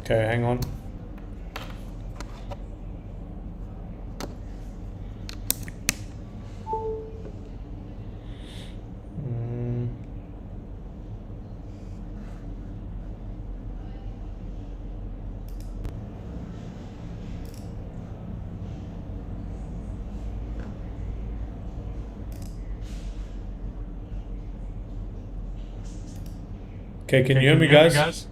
Okay, hang on. Okay, can you hear me, guys?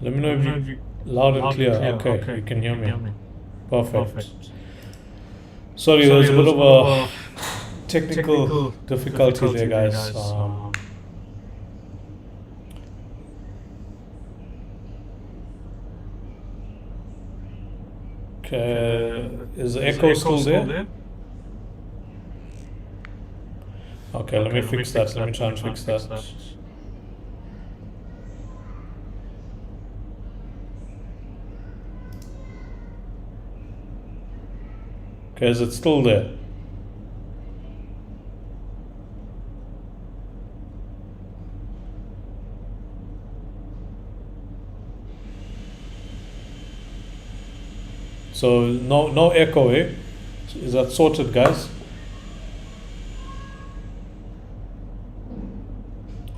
Let me know if you loud and clear. Okay, you can hear me. Perfect. Sorry, there's a bit of a technical difficulty there, guys. Okay, is the echo still there? Okay, let me fix that. Let me try and fix that. Okay, is it still there? So no echo, eh? Is that sorted, guys?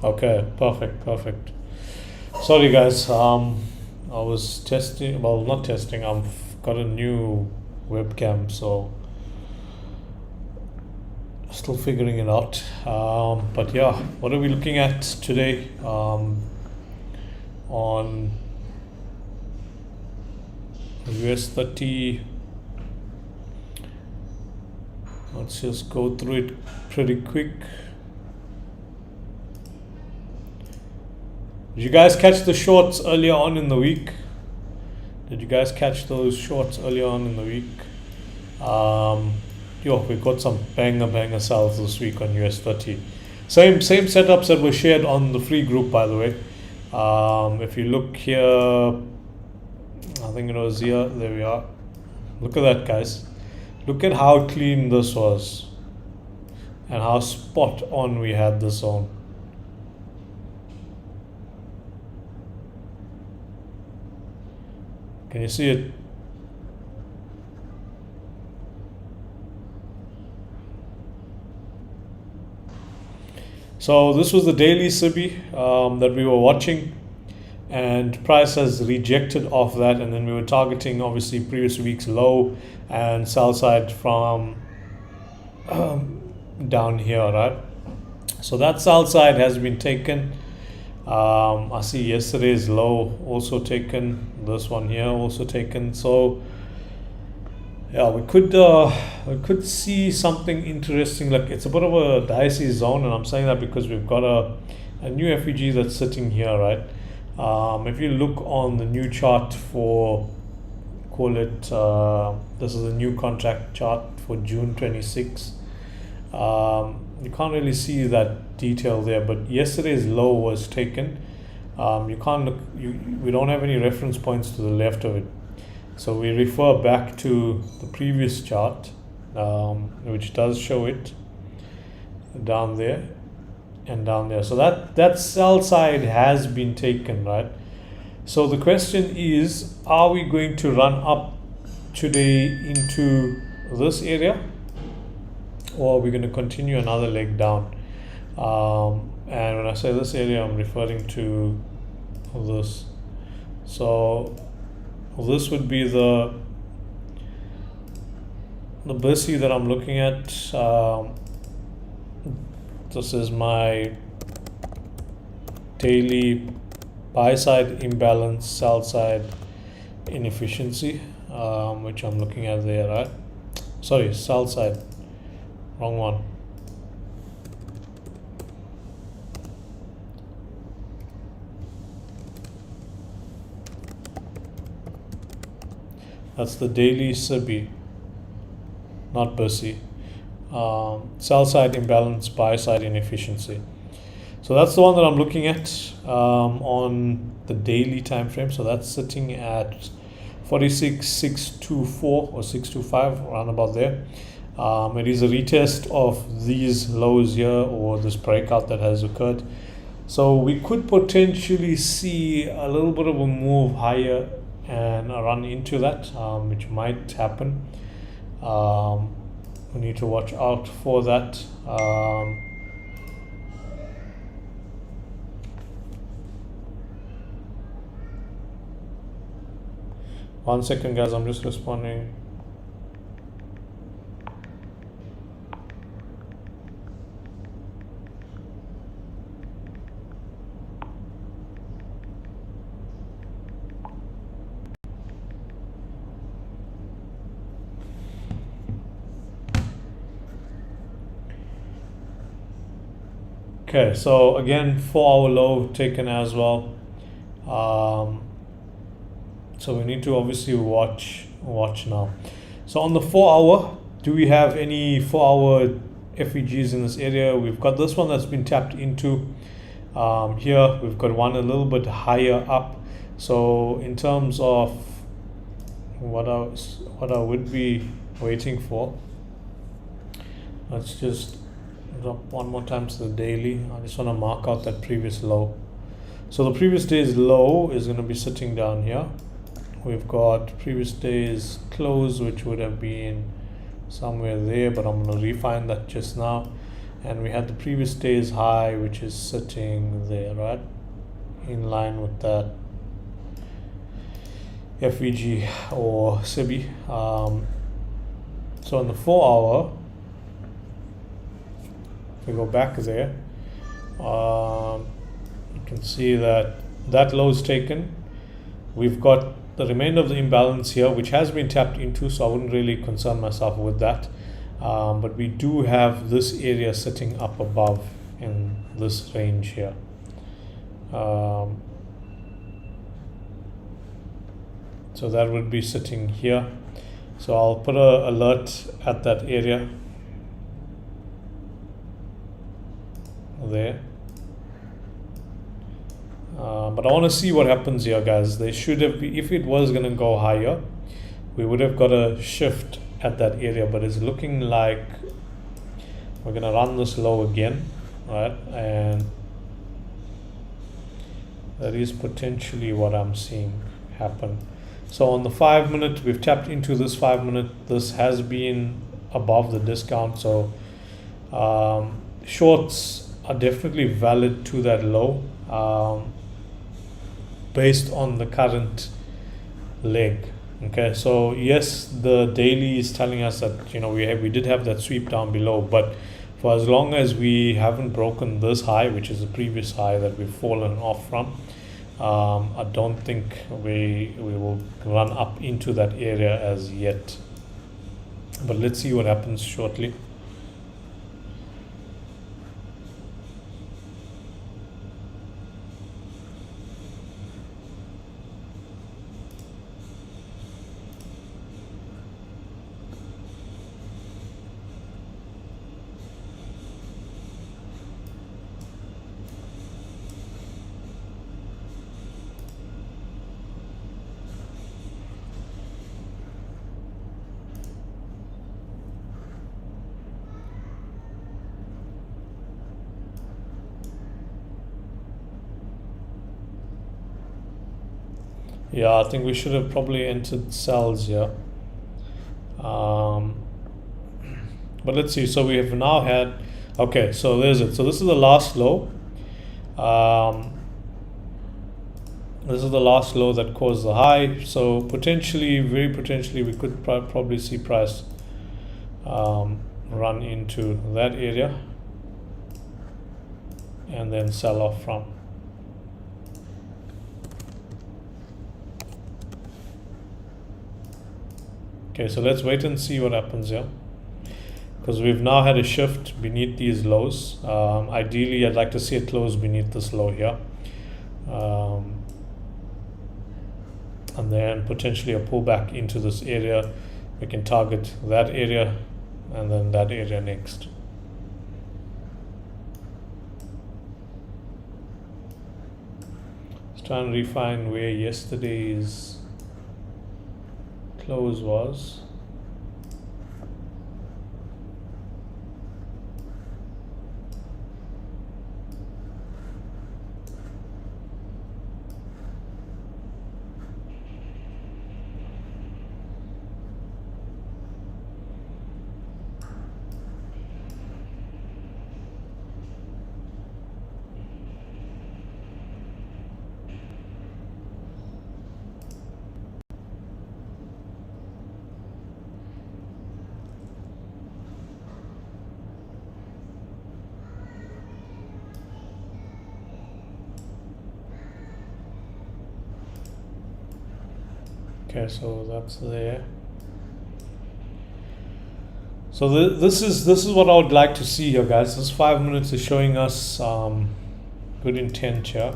Okay, perfect. Sorry, guys. I was testing. Well, not testing. I've got a new webcam, so still figuring it out. But yeah, what are we looking at today? On US 30. Let's just go through it pretty quick. Did you guys catch the shorts earlier on in the week? Did you guys catch those shorts earlier on in the week? We got some banger sells this week on US 30. Same setups that were shared on the free group, by the way. If you look here, I think it was here. There we are. Look at that, guys. Look at how clean this was and how spot on we had this zone. Can you see it? So this was the daily SIBI that we were watching, and price has rejected off that, and then we were targeting obviously previous week's low and sell side from down here, right? So that sell side has been taken. I see yesterday's low also taken, this one here also taken. So yeah, we could see something interesting. Like, it's a bit of a dicey zone, and I'm saying that because we've got a new FEG that's sitting here, right? If you look on the new chart for, call it, this is a new contract chart for June 26. You can't really see that detail there, but yesterday's low was taken. You can't look, we don't have any reference points to the left of it, so we refer back to the previous chart, which does show it down there and down there. So that sell side has been taken, right? So the question is, are we going to run up today into this area, or are we going to continue another leg down? And when I say this area, I'm referring to this. So this would be the BSI that I'm looking at. This is my daily buy side imbalance, sell side inefficiency, which I'm looking at there, right? Sorry, sell side, wrong one. That's the daily SIBI, not BSI. Sell side imbalance, buy side inefficiency. So that's the one that I'm looking at on the daily time frame. So that's sitting at 46,624 or 625, around about there. It is a retest of these lows here, or this breakout that has occurred. So we could potentially see a little bit of a move higher and run into that, which might happen. We need to watch out for that. One second, guys, I'm just responding. Okay, so again, 4-hour low taken as well. So we need to obviously watch now. So on the 4-hour, do we have any 4-hour FEGs in this area? We've got this one that's been tapped into. Here we've got one a little bit higher up. So in terms of what I would be waiting for, let's just drop one more time to the daily. I just want to mark out that previous low. So the previous day's low is going to be sitting down here. We've got previous day's close, which would have been somewhere there, but I'm going to refine that just now. And we had the previous day's high, which is sitting there, right, in line with that FEG or SIBI. So on the 4-hour, if we go back there, you can see that low is taken. We've got the remainder of the imbalance here, which has been tapped into, so I wouldn't really concern myself with that. But we do have this area sitting up above in this range here. So that would be sitting here. So I'll put an alert at that area there. But I want to see what happens here, guys. They should have, if it was going to go higher, we would have got a shift at that area, but it's looking like we're going to run this low again, right? And that is potentially what I'm seeing happen. So on the 5-minute, we've tapped into this 5-minute. This has been above the discount, so shorts are definitely valid to that low, based on the current leg. Okay, so yes, the daily is telling us that, you know, we did have that sweep down below, but for as long as we haven't broken this high, which is the previous high that we've fallen off from, I don't think we will run up into that area as yet. But let's see what happens shortly. Yeah, I think we should have probably entered sells here. But let's see. So we have now had, okay, so there's it. So this is the last low. This is the last low that caused the high. So potentially, very potentially, we could probably see price run into that area and then sell off from. Okay, so let's wait and see what happens here, because we've now had a shift beneath these lows. Ideally, I'd like to see it close beneath this low here, and then potentially a pullback into this area. We can target that area and then that area next. Let's try and refine where yesterday's close was. Okay, so that's there. So this is what I would like to see here, guys. This 5 minutes is showing us good intent here.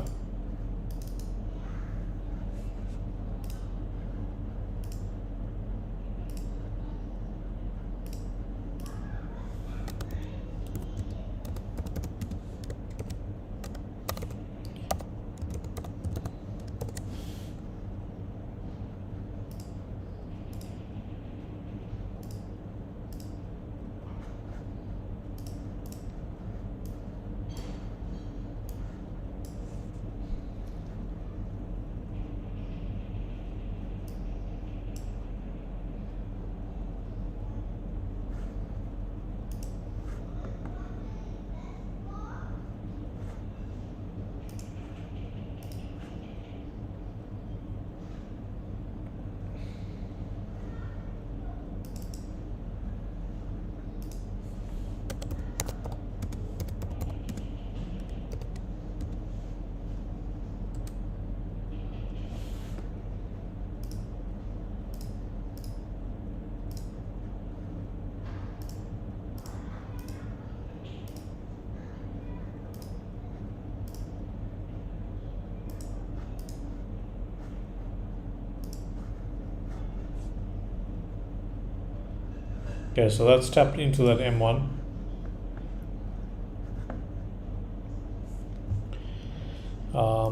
Okay, so that's tapped into that M1.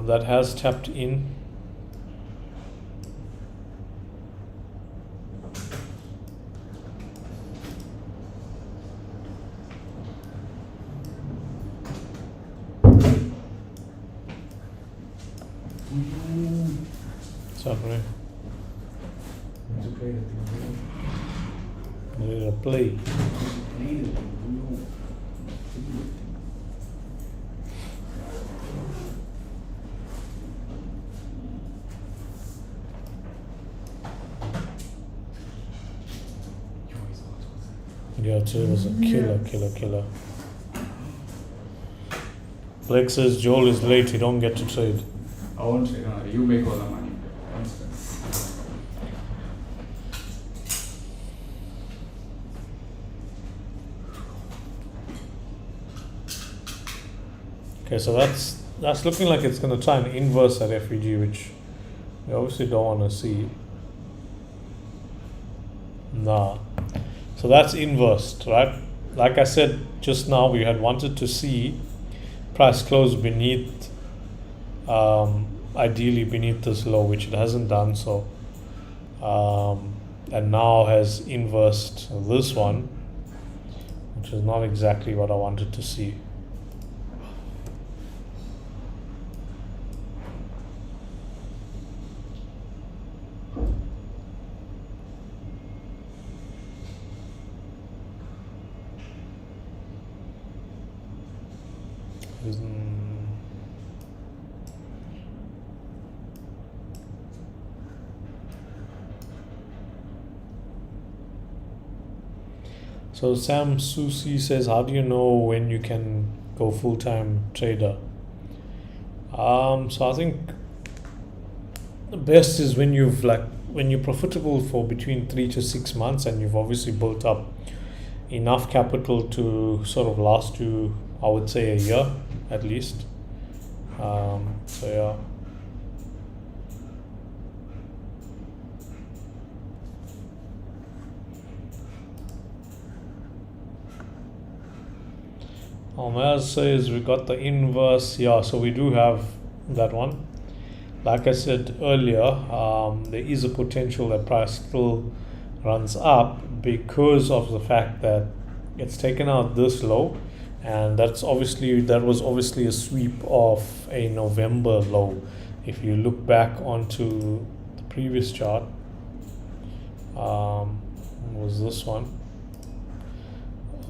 That has tapped in. What's happening? Ready to play. Yeah, today was a killer. Blake says Joel is late, you don't get to trade. I won't trade. You make all the money. Okay, so that's looking like it's going to try and inverse that FEG, which we obviously don't want to see. Nah. So that's inversed, right? Like I said just now, we had wanted to see price close beneath, ideally beneath this low, which it hasn't done so. And now has inversed this one, which is not exactly what I wanted to see. So Sam Susi says, how do you know when you can go full-time trader? So I think the best is when you're profitable for between 3 to 6 months, and you've obviously built up enough capital to sort of last you, I would say, a year at least. So yeah. Maz says we got the inverse. Yeah, so we do have that one. Like I said earlier, there is a potential that price still runs up because of the fact that it's taken out this low, and that was obviously a sweep of a November low. If you look back onto the previous chart, was this one.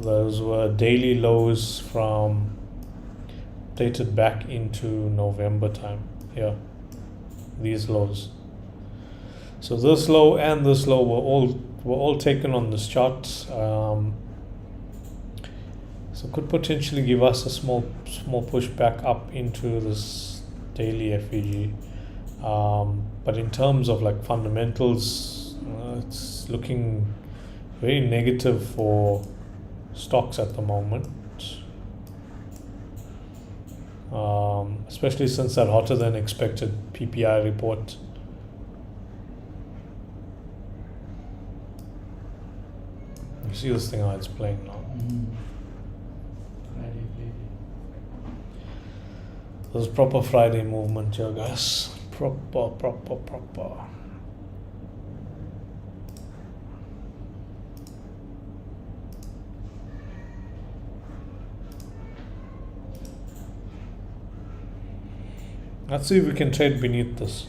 Those were daily lows from dated back into November time. Here, these lows. So this low and this low were all taken on this chart. So could potentially give us a small push back up into this daily FEG. But in terms of like fundamentals, it's looking very negative for stocks at the moment, especially since that hotter than expected PPI report. You see this thing how it's playing now. Friday. There's proper Friday movement here, guys. Proper. Let's see if we can trade beneath this.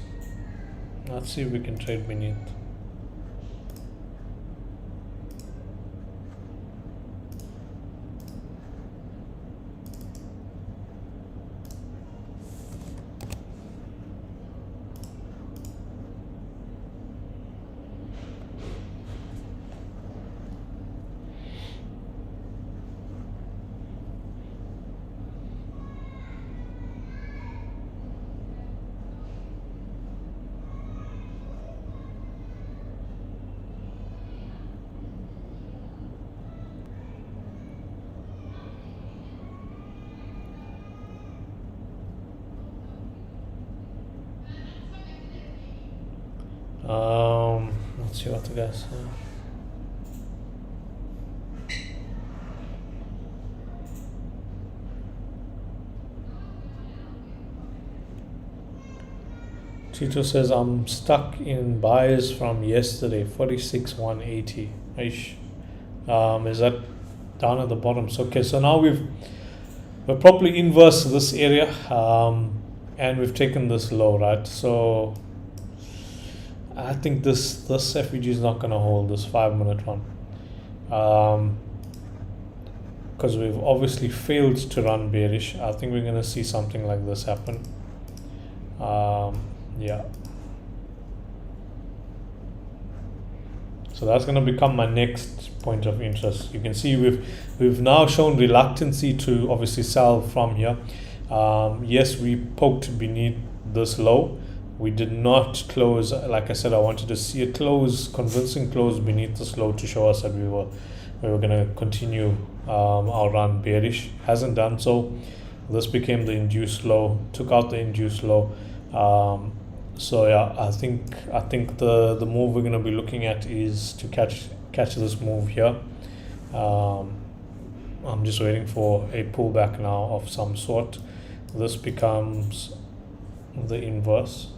Let's see what the guys say. Tito says I'm stuck in buys from yesterday, 46,180. Is that down at the bottom? So okay, so now we're properly inverse this area, and we've taken this low, right? So I think this FVG is not going to hold this 5-minute one, because we've obviously failed to run bearish. I think we're going to see something like this happen. Yeah. So that's going to become my next point of interest. You can see we've now shown reluctancy to obviously sell from here. Yes, we poked beneath this low. We did not close. Like I said, I wanted to see a convincing close beneath this low to show us that we were going to continue our run bearish. Hasn't done so. This became the induced low. Took out the induced low. So yeah, I think the move we're going to be looking at is to catch this move here. I'm just waiting for a pullback now of some sort. This becomes the inverse.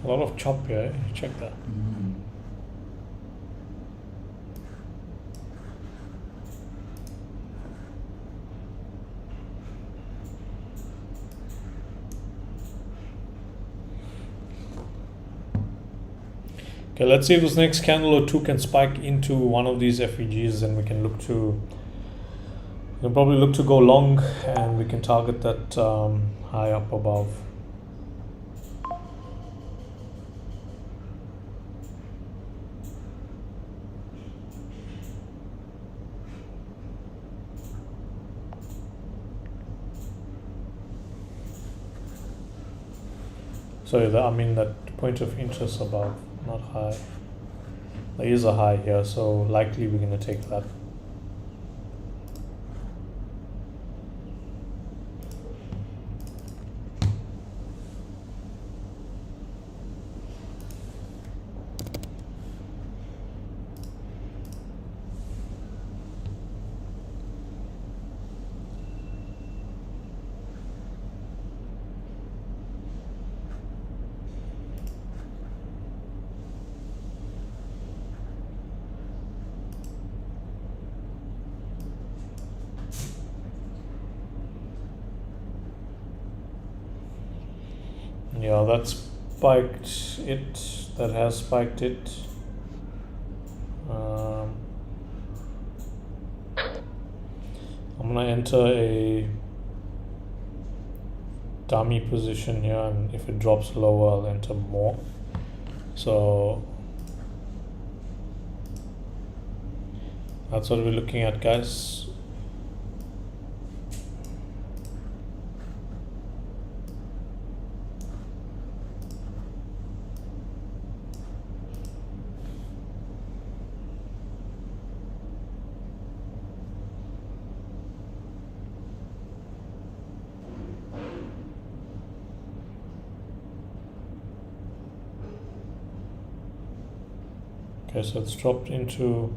A lot of chop here, check that. Okay, let's see if this next candle or two can spike into one of these FEGs, and we can probably look to go long, and we can target that high up above. Sorry, I mean that point of interest above, not high. There is a high here, so likely we're going to take that. Yeah, that spiked it. That has spiked it. I'm gonna enter a dummy position here, and if it drops lower, I'll enter more. So that's what we're looking at, guys. Okay, so it's dropped into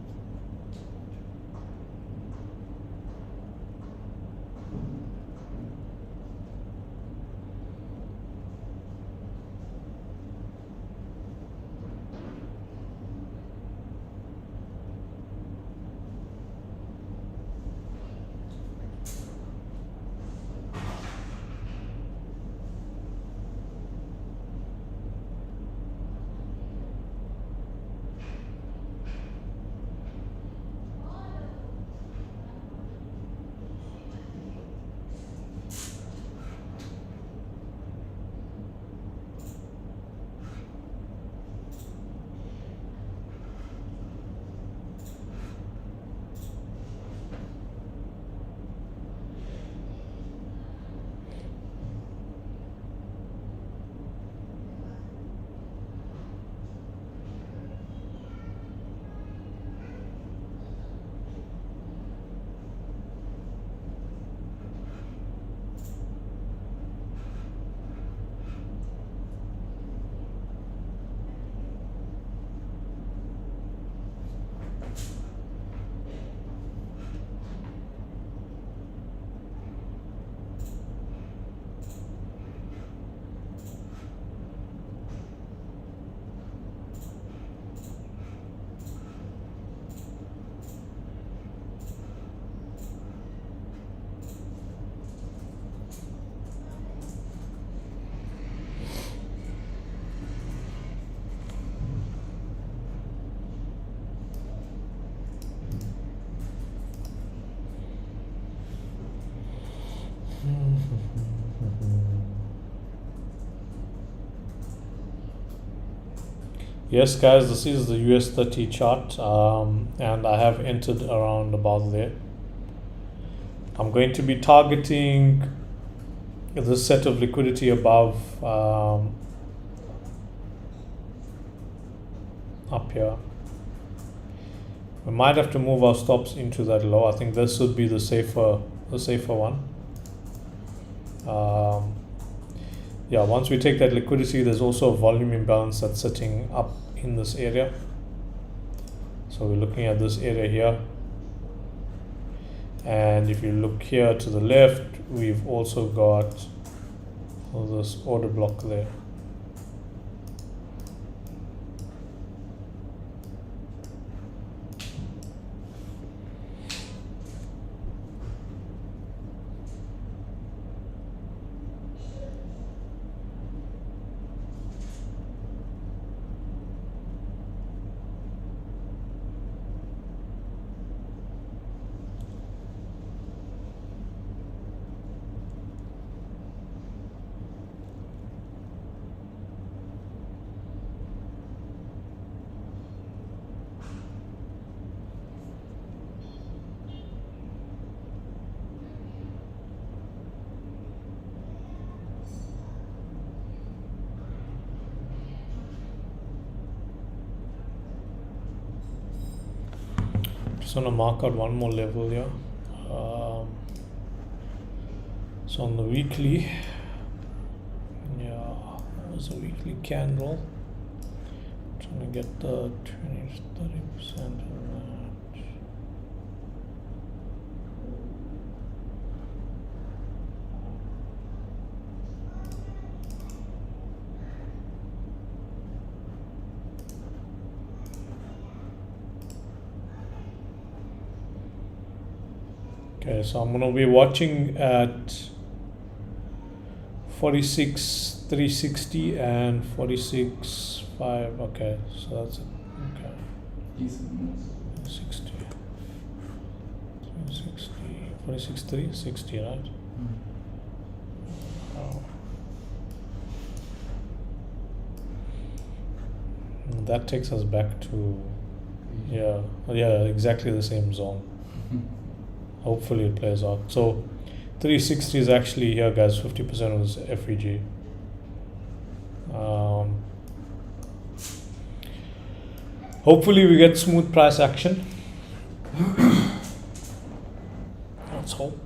yes, guys, this is the US 30 chart, and I have entered around about there. I'm going to be targeting this set of liquidity above up here. We might have to move our stops into that low. I think this would be the safer one. Yeah, once we take that liquidity, there's also a volume imbalance that's sitting up in this area. So we're looking at this area here. And if you look here to the left, we've also got this order block there. Just want to mark out one more level here. So on the weekly, yeah, that was a weekly candle. Trying to get the 20 to 30% of that. Okay, so I'm going to be watching at 46 360 and 46 5. Okay, so that's it. Okay, Decent moves. 60 360 46 360, right? Oh. That takes us back to exactly the same zone. Hopefully it plays out. So 360 is actually here, guys. 50% was FEG. Hopefully we get smooth price action. Let's hope.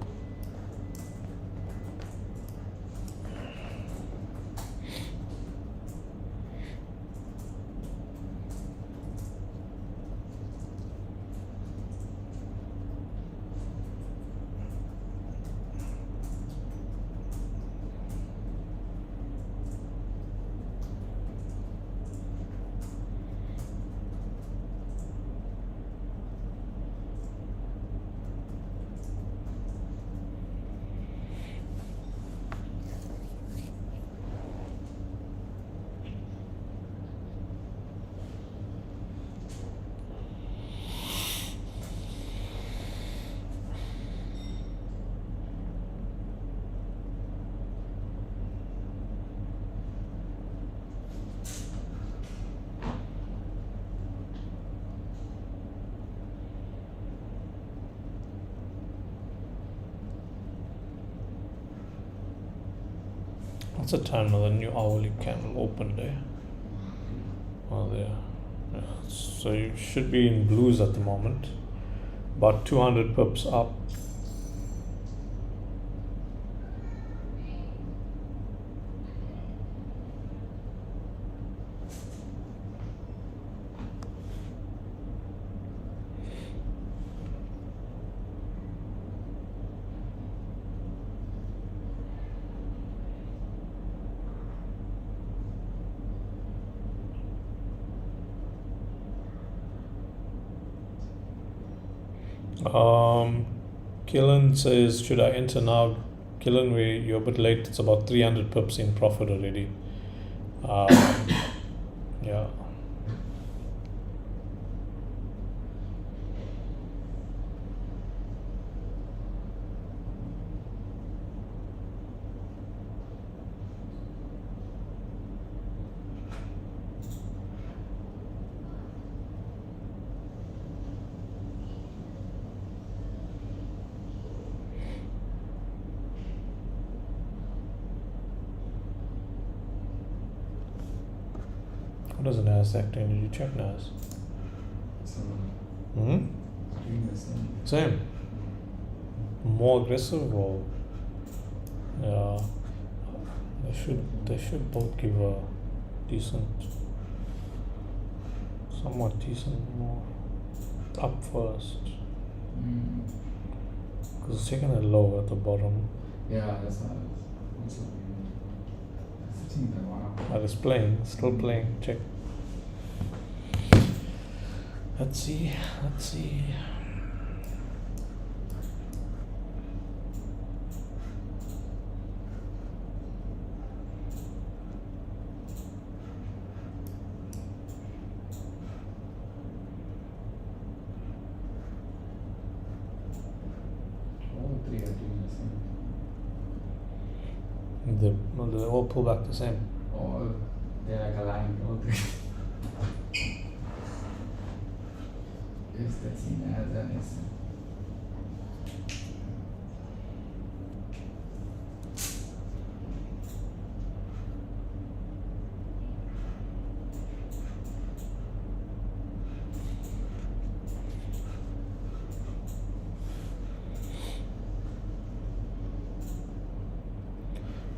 What's the time now? The new hourly candle opened there. Oh, there. Yeah. So you should be in blues at the moment. About 200 pips up. Killen says, should I enter now? Killen, you're a bit late. It's about 300 pips in profit already. Yeah. What does NASDAQ do? Did you check NAS? So, Hmm? doing the same. Same. More aggressive or yeah. They should both give a decent, somewhat decent more up first. Because it's taking a low at the bottom. Yeah, that's what I was also thinking that wow. But it's playing, still playing. Check. Let's see. All three are doing the same. They all pull back the same. All they're like aligned, all three. Yes, that's in as an S.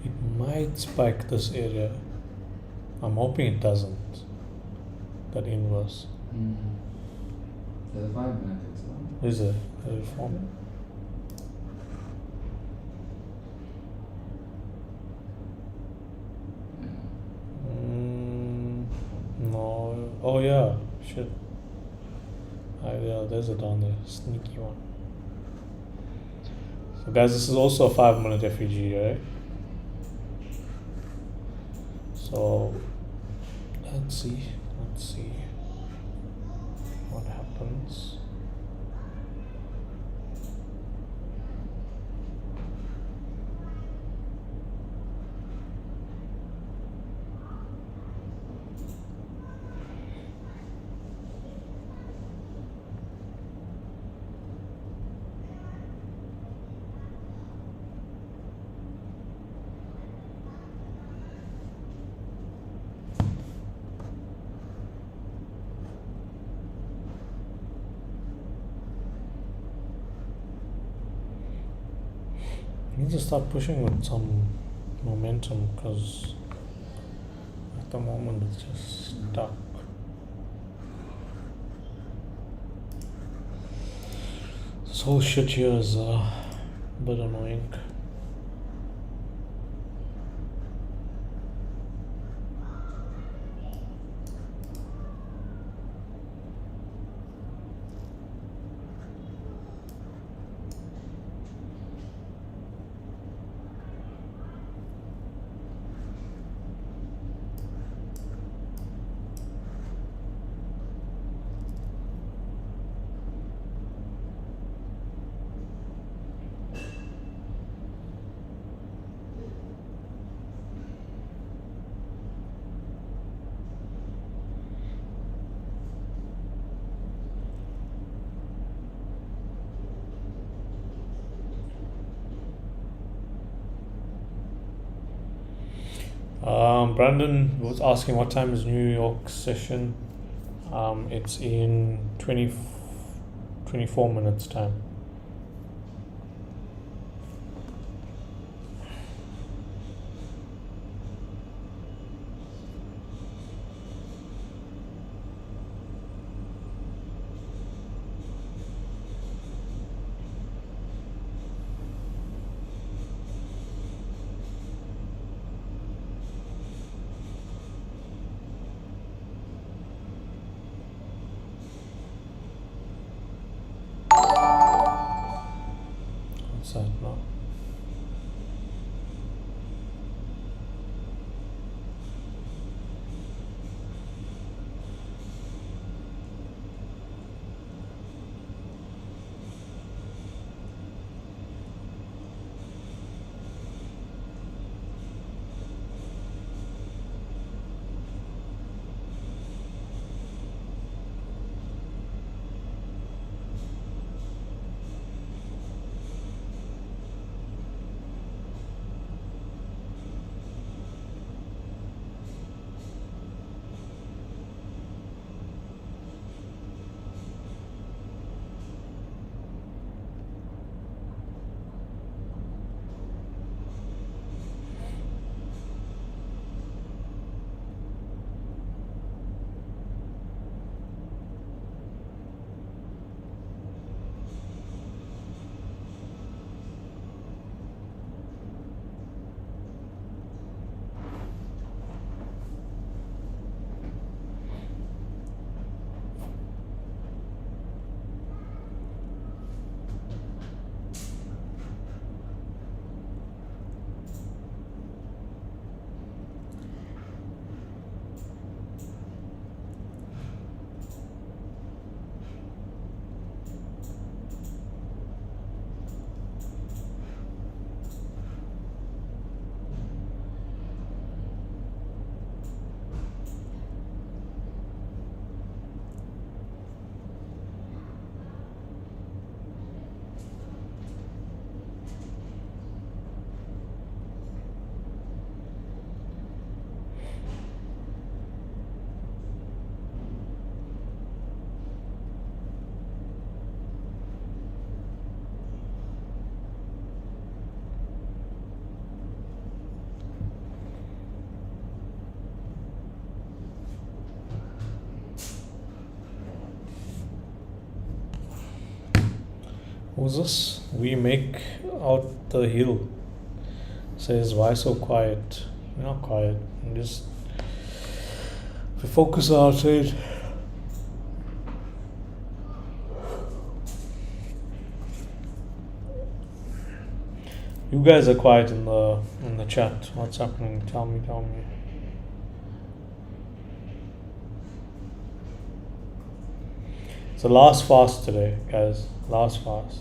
It might spike this area. I'm hoping it doesn't. That inverse. There's a 5 minute as well. Is it? Is it form? No. Oh yeah. Shit. Yeah, there's it down there. Sneaky one. So guys, this is also a 5 minute FEG, right? So let's see what happens. Need to start pushing with some momentum because at the moment it's just stuck. This whole shit here is a bit annoying. Brandon was asking what time is New York session. It's in 24 minutes time. What's that now? Who's this? We make out the hill. Says, why so quiet? You're not quiet. I'm just, we focus on our trade. You guys are quiet in the chat. What's happening? Tell me. So last fast today, guys. Last fast.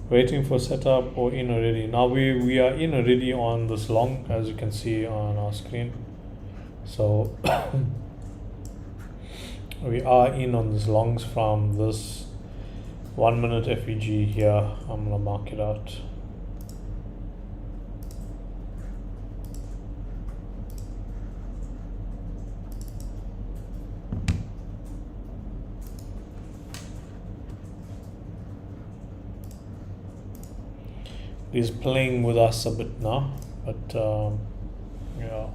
Waiting for setup or in already. Now we are in already on this long, as you can see on our screen. So we are in on this longs from this 1 minute FEG here. I'm gonna mark it out. He's playing with us a bit now, but yeah.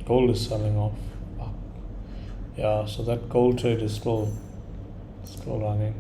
Gold is selling off. Yeah, so that gold trade is still running.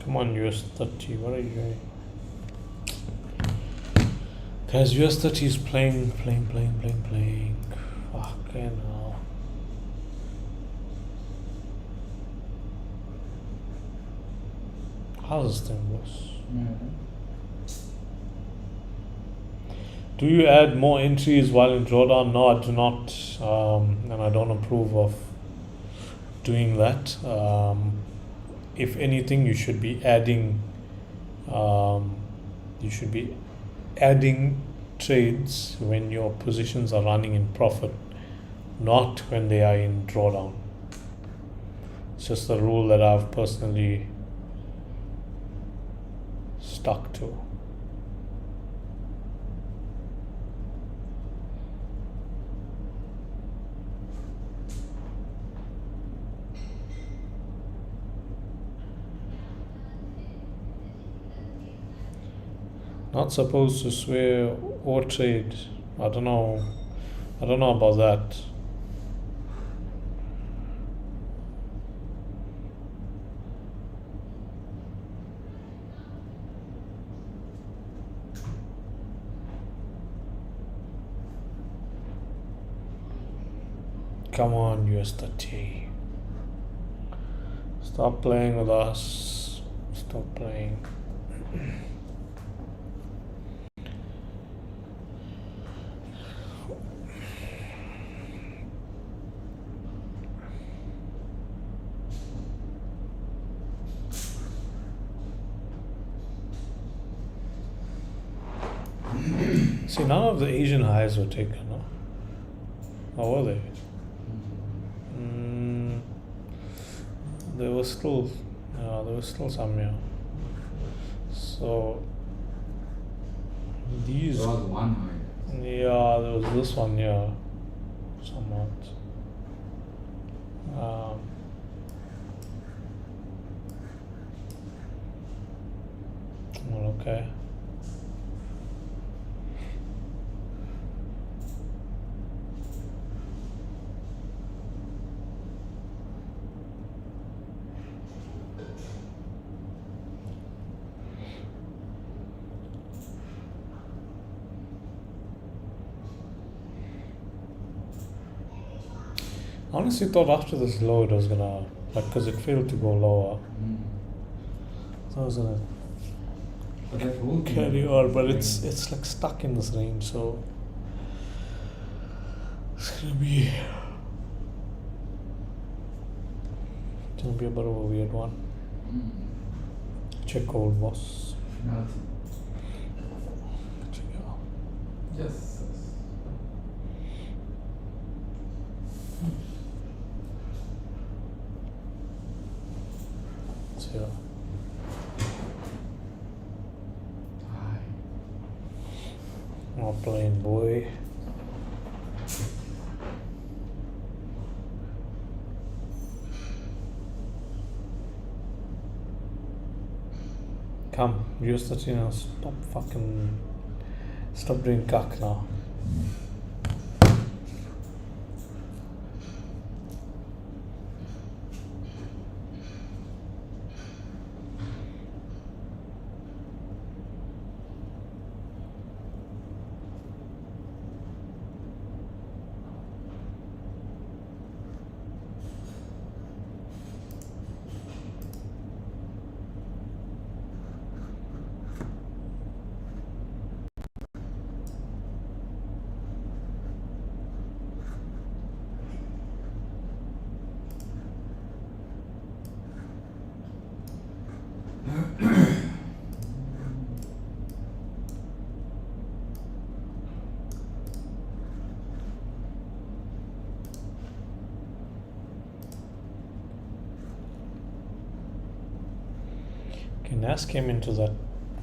Come on, US 30, what are you doing? Guys, US 30 is playing. Fucking hell. How's this thing worse? Do you add more entries while in drawdown? No, I do not, and I don't approve of doing that. If anything, you should be adding trades when your positions are running in profit, not when they are in drawdown. It's just a rule that I've personally stuck to. Not supposed to swear or trade. I don't know about that. Come on, US 30. Stop playing with us. Stop playing. See, none of the Asian highs were taken, no? Or were they? There was still some, yeah. So these. There was one high. Yeah, there was this one, yeah, somewhat. Well, okay. Honestly, thought after this low it was gonna, like, because it failed to go lower, so I was gonna But that whole thing carry was on, but going- it's like stuck in this range, so it's gonna be a bit of a weird one. Check old boss. Nothing. Check it out. Yes. See ya. Hi. Not playing, boy. Come, use the channel. Stop doing cuck now. Okay, Nas came into that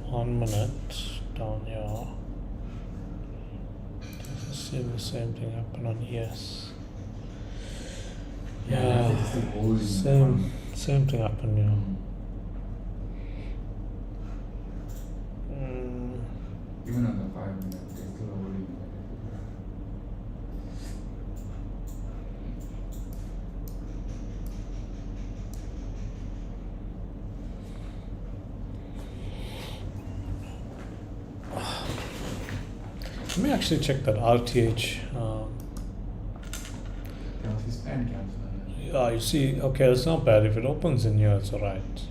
1 minute down here. See the same thing happen on ES. Yeah, it's still holding same thing happened here. Even on the 5 minute, they're still holding. Let me actually check that RTH. His pen cancel. You see, okay, it's not bad. If it opens in here, it's alright.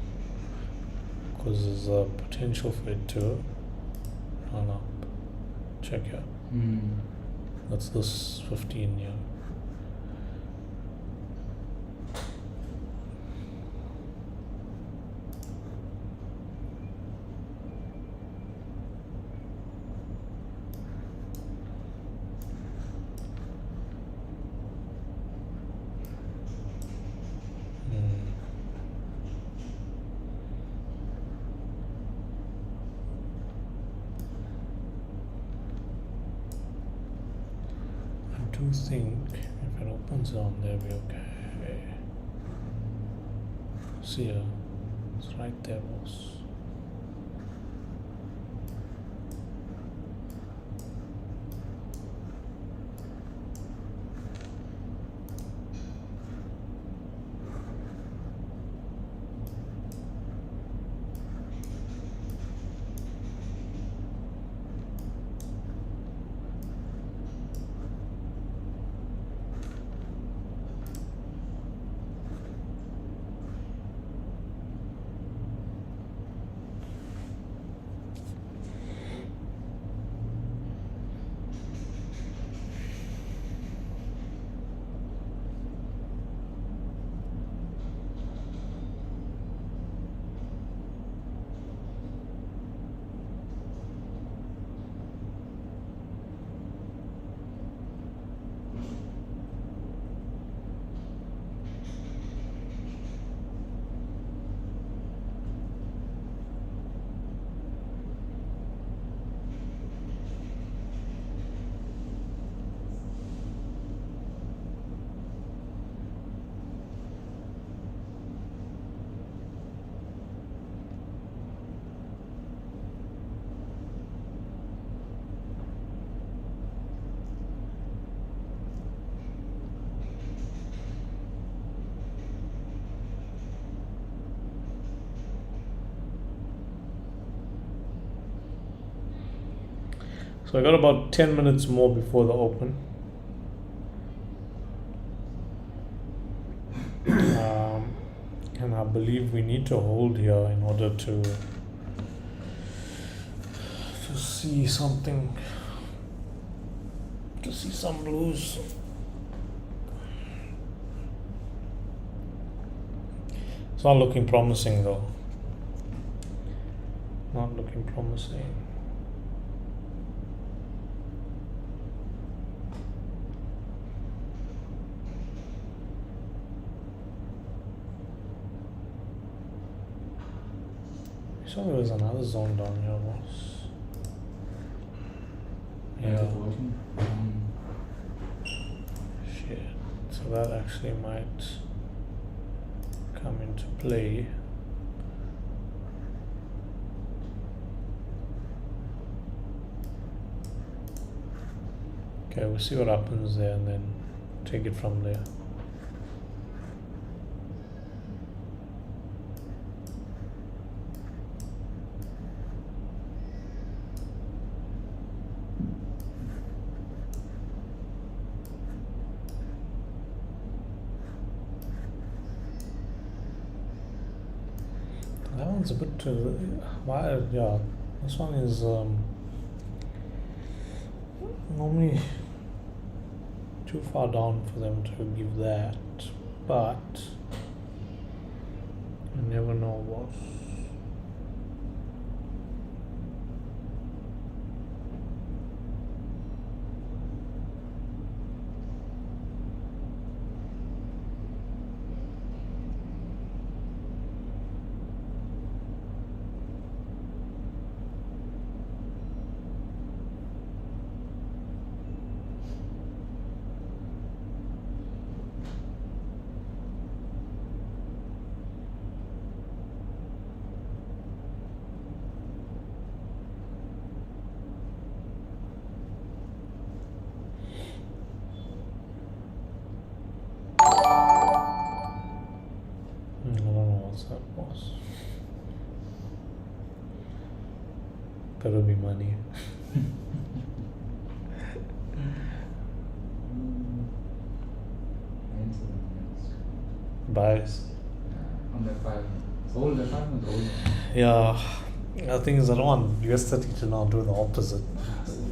Because there's a potential for it to run up. Check here. That's this 15 here. I do think if it opens on there, we okay. See ya. It's right there, boss. So I got about 10 minutes more before the open. believe we need to hold here in order to see something, to see some blues. It's not looking promising though. Not looking promising. So there was another zone down here, boss. Yeah. Shit. So that actually might come into play. Okay, we'll see what happens there and then take it from there. That one's a bit too wild, yeah. This one is normally too far down for them to give that, but you never know what. I don't know what's that was. Better be money. Buys. On the 5. Hold the 5 and hold. Yeah, the thing is I don't want US30 to now do the opposite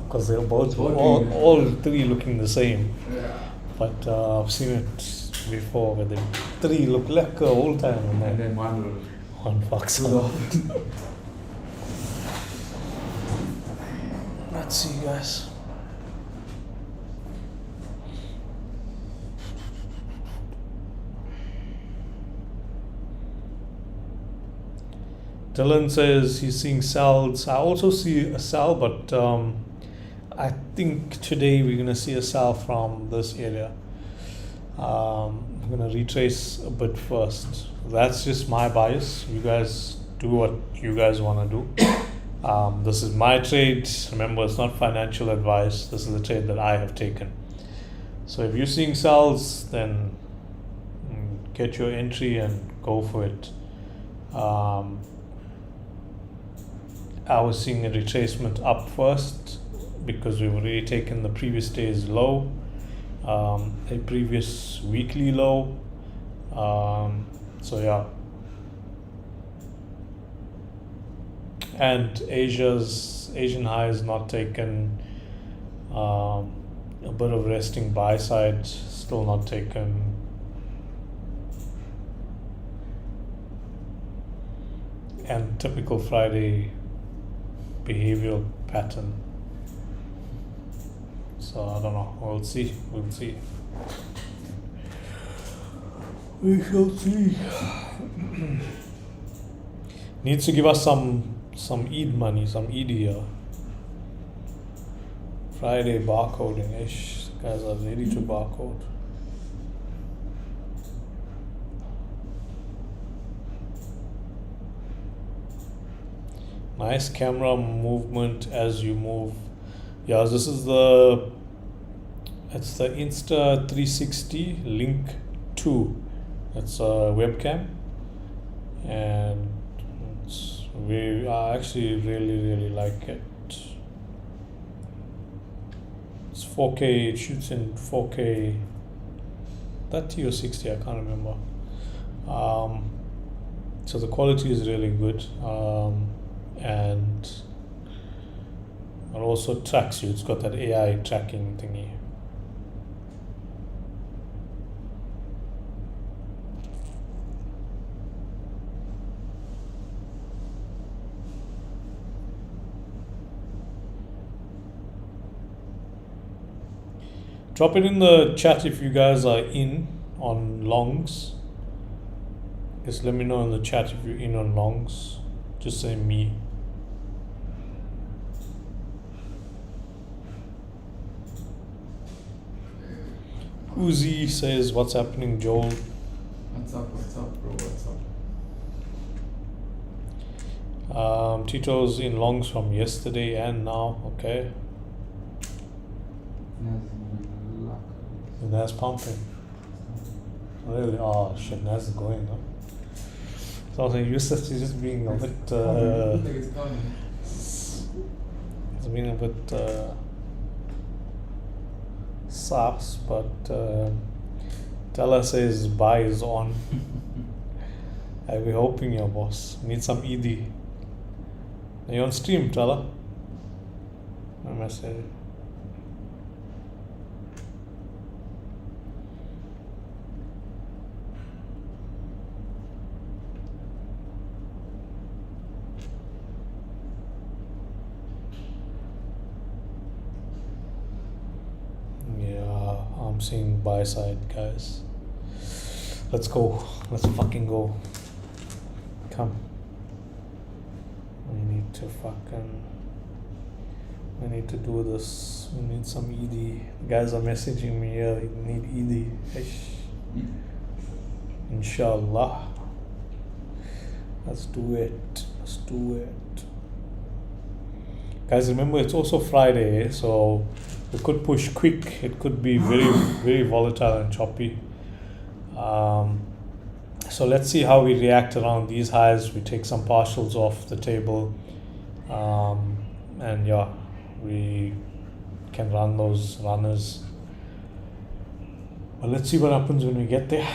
because they're both all three looking the same. Yeah. But I've seen it before where the three look like the whole time And then one fucks will. up. Let's see, guys. Dylan says he's seeing sells. I also see a sell, but I think today we're going to see a sell from this area. I'm going to retrace a bit first. That's just my bias. You guys do what you guys want to do. This is my trade. Remember, it's not financial advice. This is the trade that I have taken. So if you're seeing sells, then get your entry and go for it. I was seeing a retracement up first because we've already taken the previous day's low, a previous weekly low. So yeah. And Asian high is not taken. A bit of resting buy side, still not taken. And typical Friday behavioral pattern. So I don't know. We'll see. We shall see. Needs to give us some EID money, some EID here. Friday barcoding ish. Guys are ready to barcode. Nice camera movement as you move. Yeah, this is it's the Insta360 Link 2. It's a webcam, and I actually really like it. It's 4K. It shoots in 4K. 30 or 60, I can't remember. So the quality is really good, and it also tracks you. It's got that AI tracking thingy. Drop it in the chat if you guys are in on longs. Just let me know in the chat if you're in on longs. Just say me. Uzi says, what's happening, Joel? What's up, bro? What's up? Tito's in longs from yesterday and now, okay. And that's pumping. Really? Oh shit, that's going, huh? So I was like, Yusuf is just being a bit it's being a bit sus, but Tella says buy is on. I'll be hoping, your boss. Need some ED. Are you on stream, Tella? I message. I'm seeing buy side, guys. Let's go. Let's fucking go. Come. We need to do this. We need some ED. Guys are messaging me here. We need ED. Inshallah. Let's do it. Guys, remember it's also Friday, so it could push quick. It could be very, very volatile and choppy. So let's see how we react around these highs. We take some partials off the table, and yeah, we can run those runners. But let's see what happens when we get there.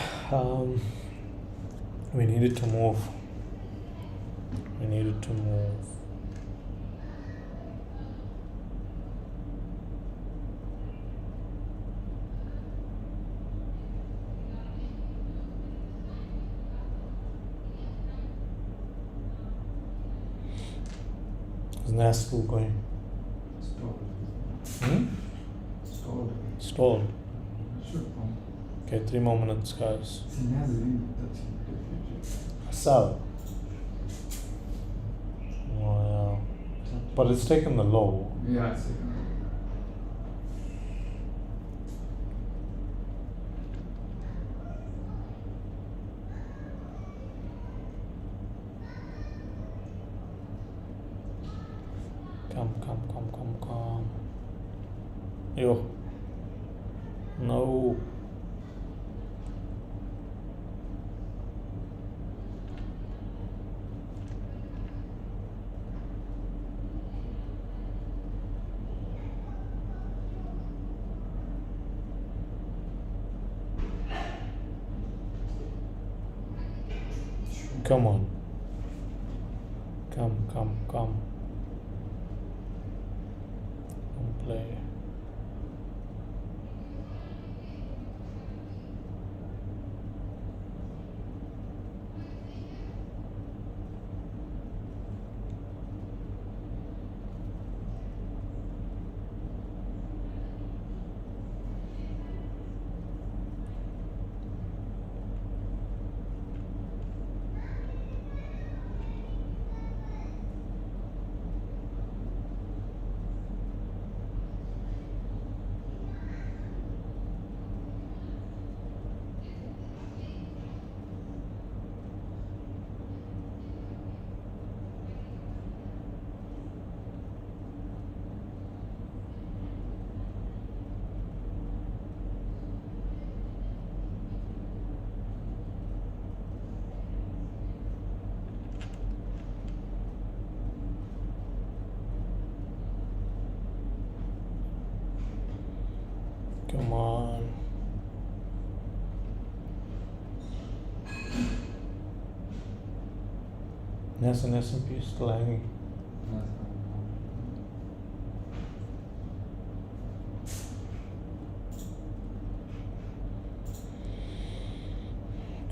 We needed to move. Is NAS still going? Stalled. Okay, 3 more minutes, guys. Sell. Wow. But it's taken the low. Yeah, it's taken the low. Come. Yo. No. Come on. Come. Come play. Come on. Yes, and S&P is still hanging. That's coming down.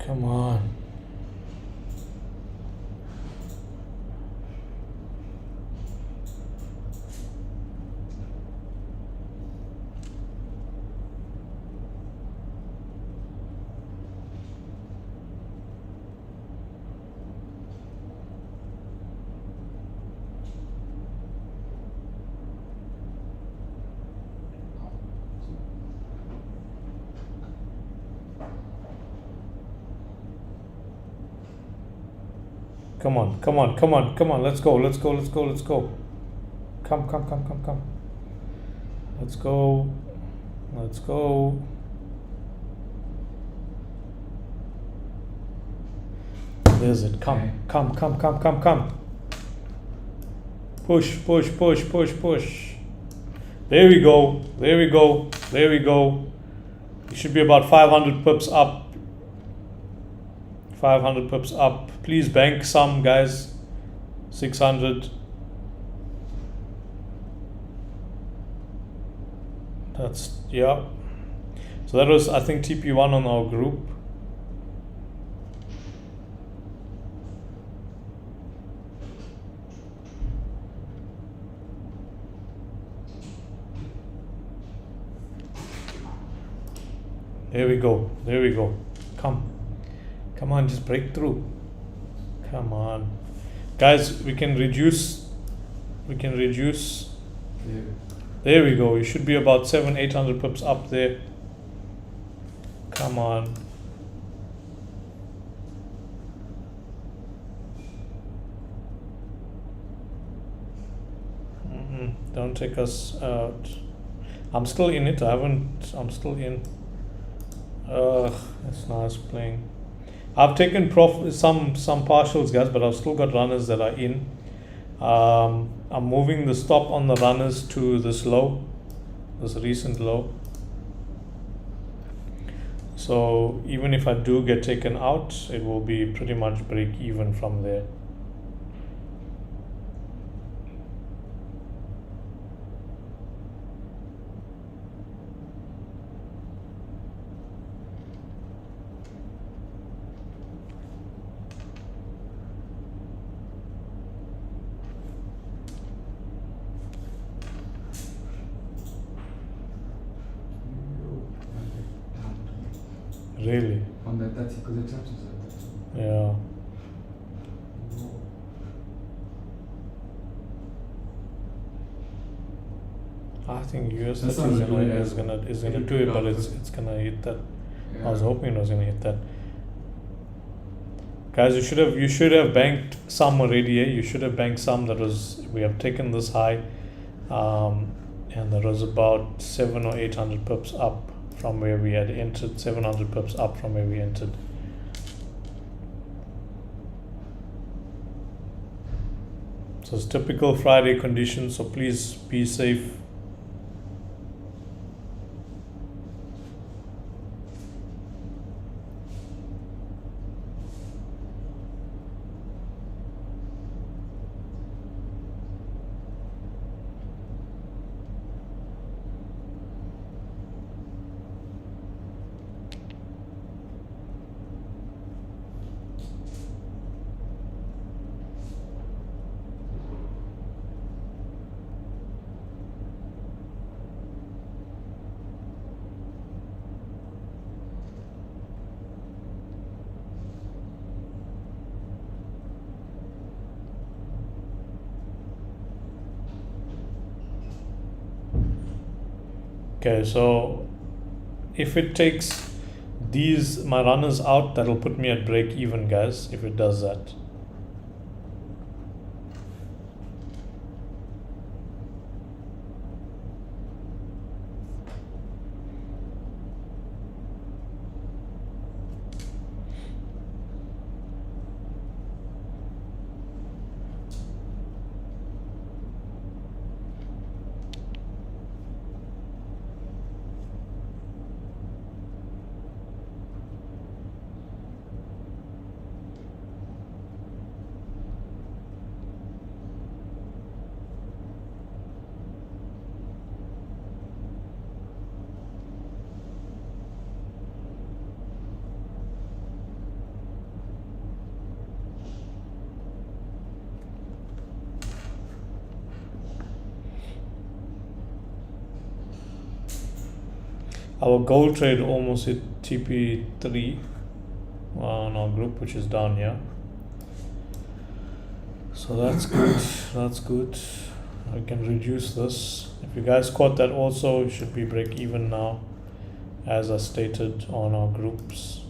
Come on. Come on, come on, come on, come on. Let's go, let's go, let's go, let's go. Come, come, come, come, come. Let's go. Let's go. There's it. Come, Okay. come, come, come, come, come. Push, push, push, push, push. There we go. There we go. There we go. You should be about 500 pips up. 500 pips up. Please bank some, guys. 600. That's, yeah. So that was, I think, TP1 on our group. There we go. There we go. Come. Come on, just break through. Come on. Guys, we can reduce. We can reduce. Yeah. There we go. You should be about 700-800 pips up there. Come on. Don't take us out. I'm still in it. I'm still in. It's nice playing. I've taken some partials, guys, but I've still got runners that are in. I'm moving the stop on the runners to this low, this recent low. So even if I do get taken out, it will be pretty much break even from there. Really? On the 30, because the chart is at 30. Yeah. I think US That's is not gonna really is gonna do it, but it's gonna hit that. Yeah. I was hoping it was gonna hit that. Guys, you should have banked some already. You should have banked some. We have taken this high, and that was about 700 or 800 pips up from where we had entered. 700 pips up from where we entered. So it's typical Friday conditions. So please be safe. Okay, so if it takes my runners out, that'll put me at break even, guys, if it does that. Our gold trade almost hit TP3 on our group, which is down here. So that's good. That's good. I can reduce this. If you guys caught that also, it should be break even now, as I stated on our groups.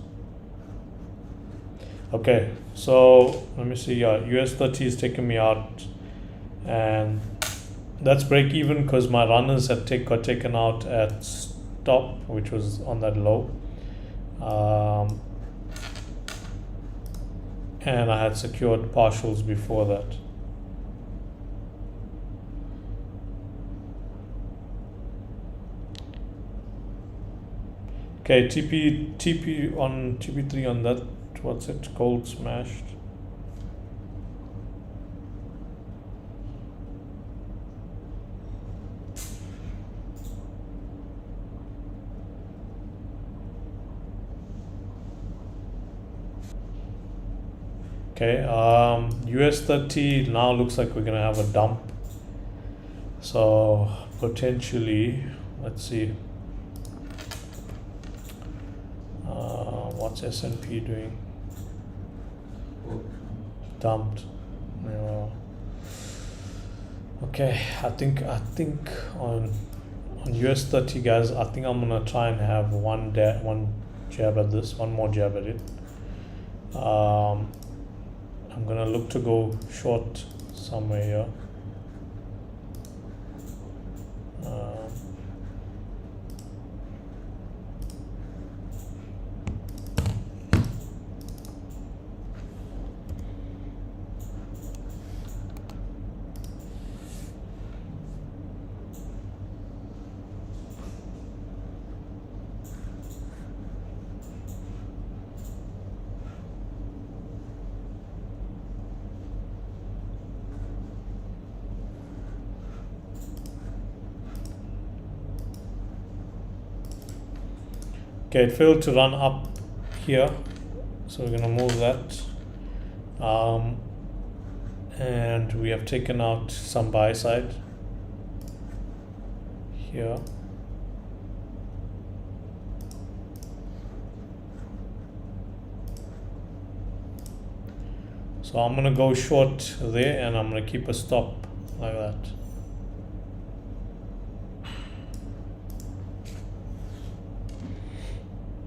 Okay, so let me see. US 30 is taking me out, and that's break even because my runners got taken out at stop, which was on that low. And I had secured partials before that. Okay, TP on TP3 on that, what's it, gold smashed. Okay, US 30 now looks like we're gonna have a dump. So potentially, let's see. What's S&P doing? Dumped. Yeah. Okay, I think on US 30, guys, I think I'm gonna try and have one jab at this, one more jab at it. I'm gonna look to go short somewhere here. Okay, it failed to run up here, so we're gonna move that. And we have taken out some buy side here. So I'm gonna go short there, and I'm gonna keep a stop like that.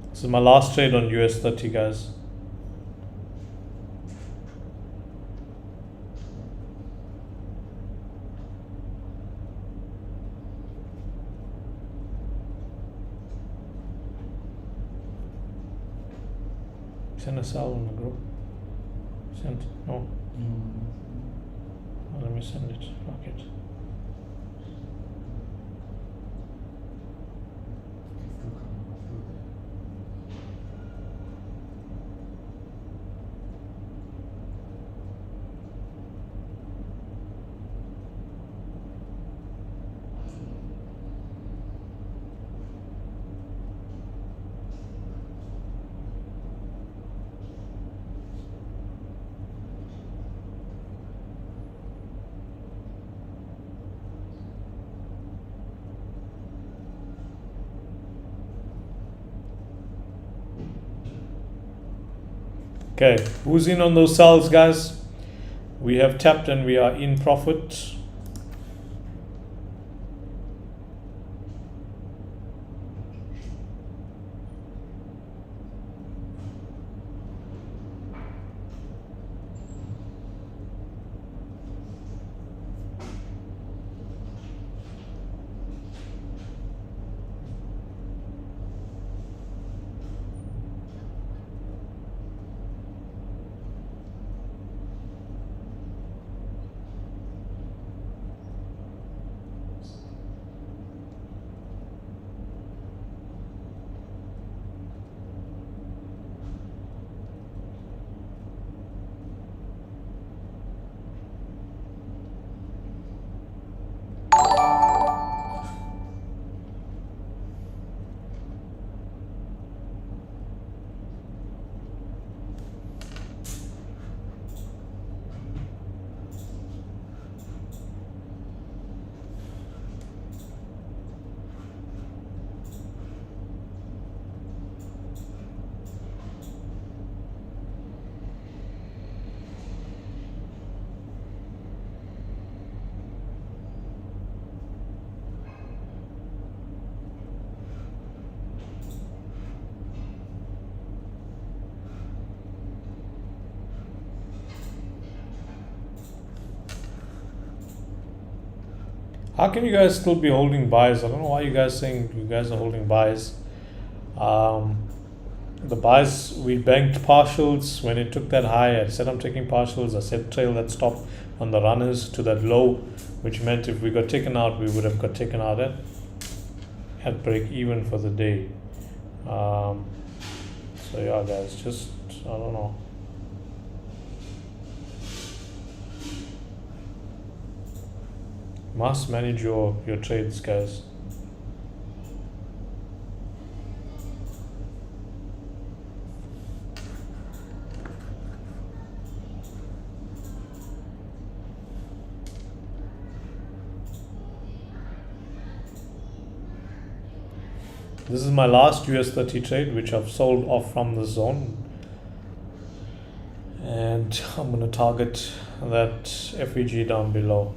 This is my last trade on US 30, guys. Send a sell on the group. Send? No. Let me send it. Fuck it. Okay, who's in on those sells, guys? We have tapped and we are in profit. How can you guys still be holding buys? I don't know why you guys saying you guys are holding buys. The buys, we banked partials when it took that high. I said I'm taking partials. I said trail that stop on the runners to that low, which meant if we got taken out, we would have got taken out at break even for the day. So yeah, guys, just I don't know. Must manage your trades, guys. This is my last US30 trade, which I've sold off from the zone. And I'm going to target that FEG down below.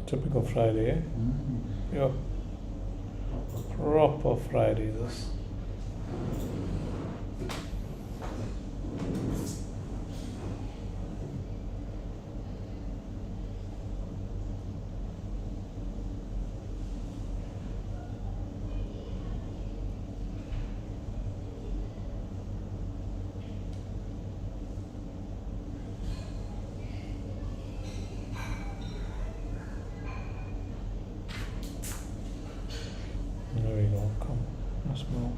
Typical Friday, eh? Yeah. Proper Friday, this. There we go, come, let's move.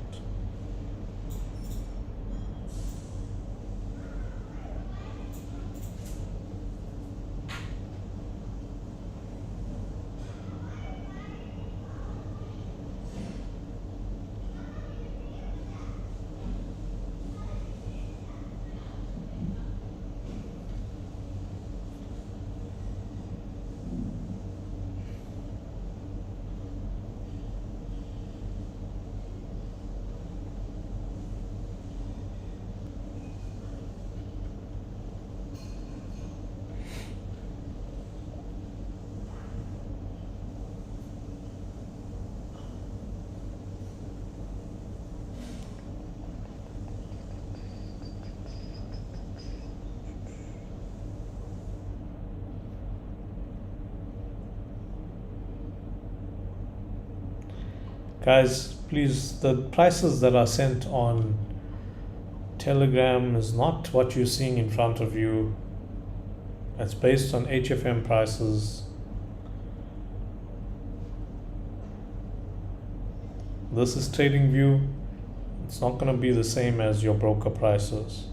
Guys, please, the prices that are sent on Telegram is not what you're seeing in front of you. It's based on HFM prices. This is TradingView. It's not going to be the same as your broker prices.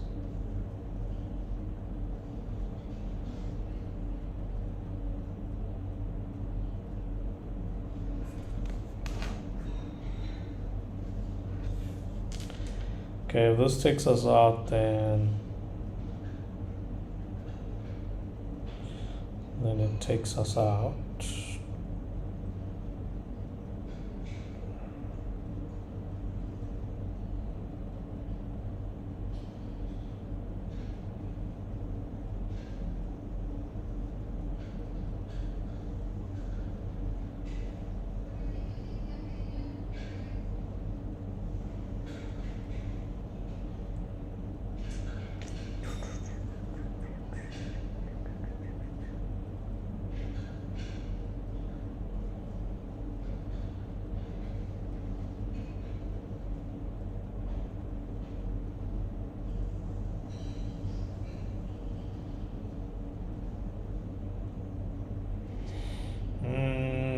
Okay, if this takes us out, then it takes us out.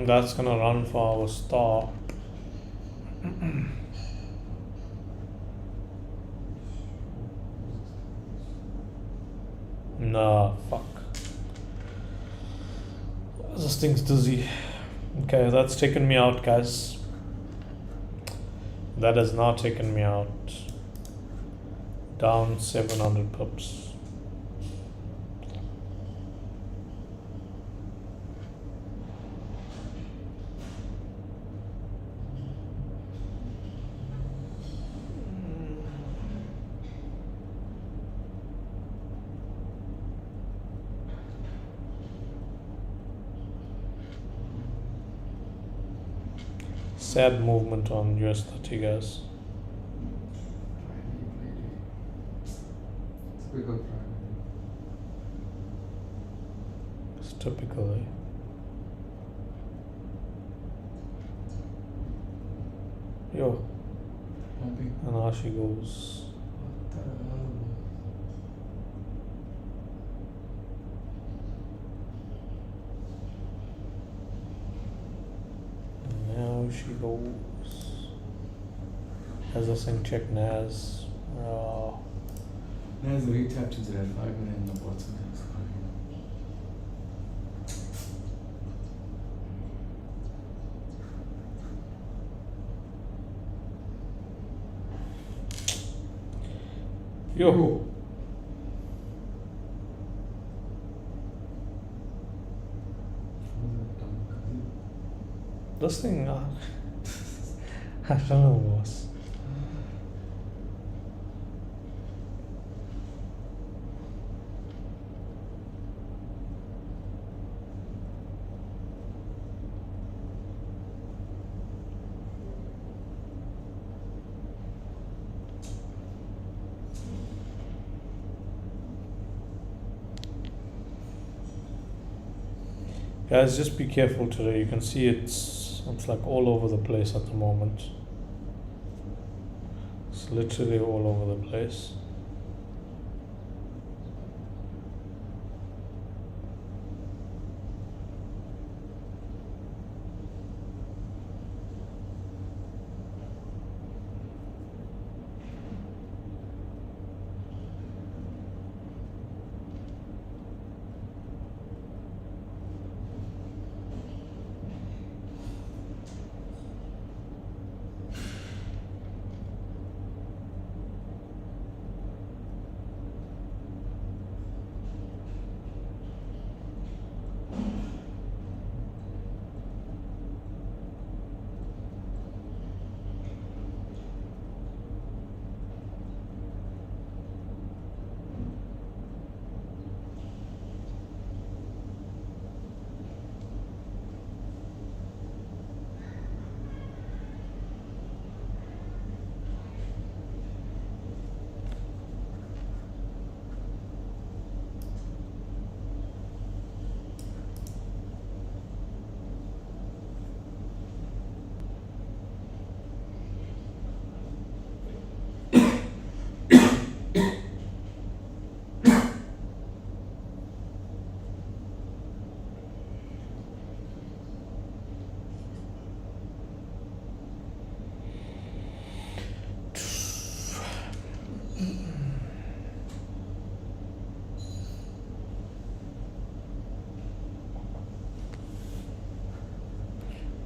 That's gonna run for our stop. Nah, fuck. This thing's dizzy. Okay, that's taken me out, guys. That has now taken me out. Down 700 pips. sad movement on US 30 guys. Typical Friday. It's typical, eh? Yo, Pumping. and how she goes. What the hell? And now she goes. As I saying, check Nas. There's a retap to that 5 minute in the bottom. Yo. This thing, I don't know, boss. Guys, just be careful today. You can see it's like all over the place at the moment. It's literally all over the place.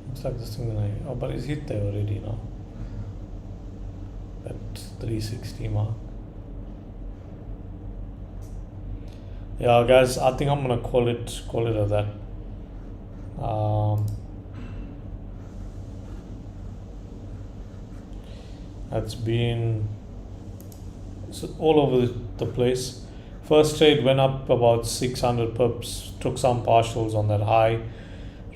Looks like this thing oh, but it's hit there already now. At 360 mark. Yeah, guys, I think I'm gonna call it at that. That's been all over the place. First trade went up about 600 pips, took some partials on that high.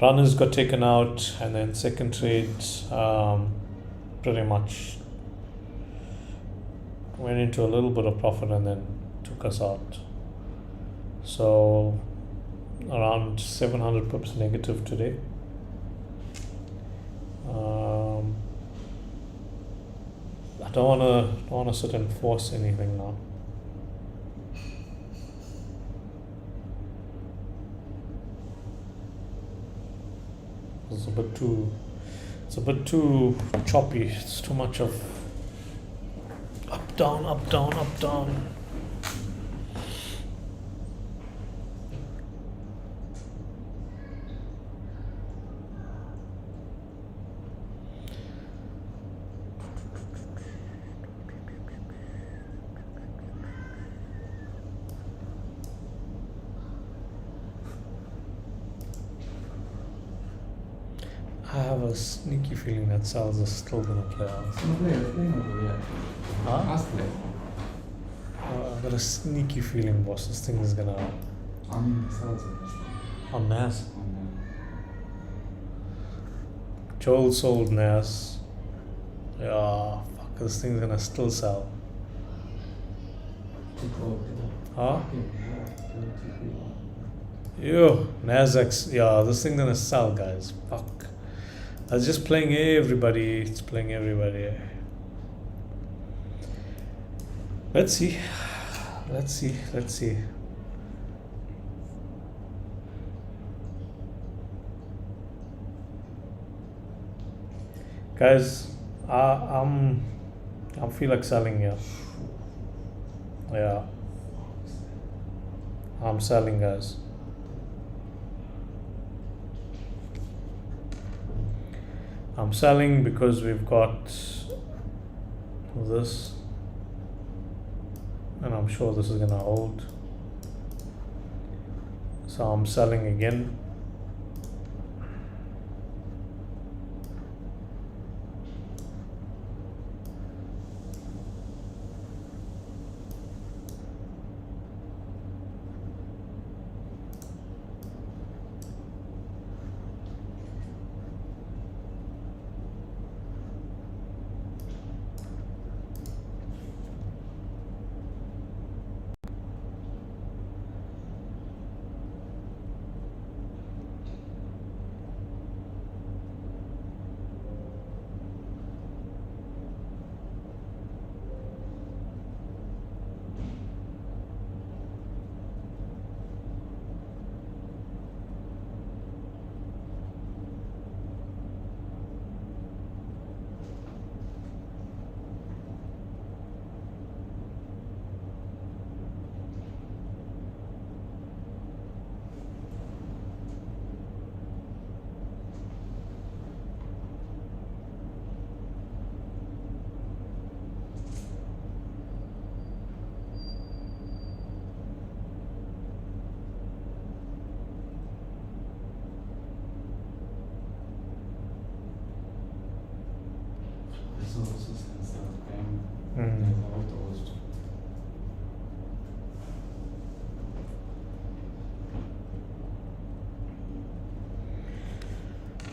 Runners got taken out, and then second trade pretty much went into a little bit of profit and then took us out. So around 700 pips negative today. I don't wanna sit and force anything now. It's a bit too choppy. It's too much of up down, up down, up down. I have a sneaky feeling that sales is still gonna play out. It's gonna play, it's playing over here. Huh? Fast play. I've got a sneaky feeling, boss. This thing is gonna I mean, the sales are on NAS. on Joel sold Nas. Yeah, fuck, this thing's gonna still sell. Huh? Yo, Nasdaq's, yeah, this thing's gonna sell, guys. Fuck. I was just playing everybody. It's playing everybody. Let's see. Let's see. Let's see. Guys, I feel like selling here. Yeah. I'm selling, guys. I'm selling because we've got this, and I'm sure this is gonna hold. So I'm selling again.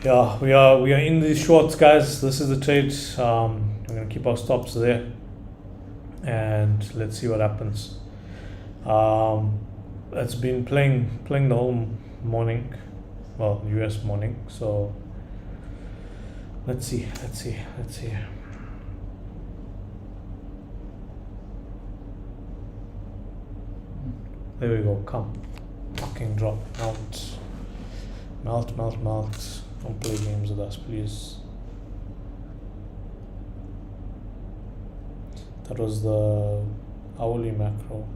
Yeah, we are in these shorts, guys. This is the trade. We're gonna keep our stops there, and let's see what happens. It's been playing the whole morning, well, US morning. So let's see. There we go. Come, fucking drop, melt. Don't play games with us, please. That was the hourly macro.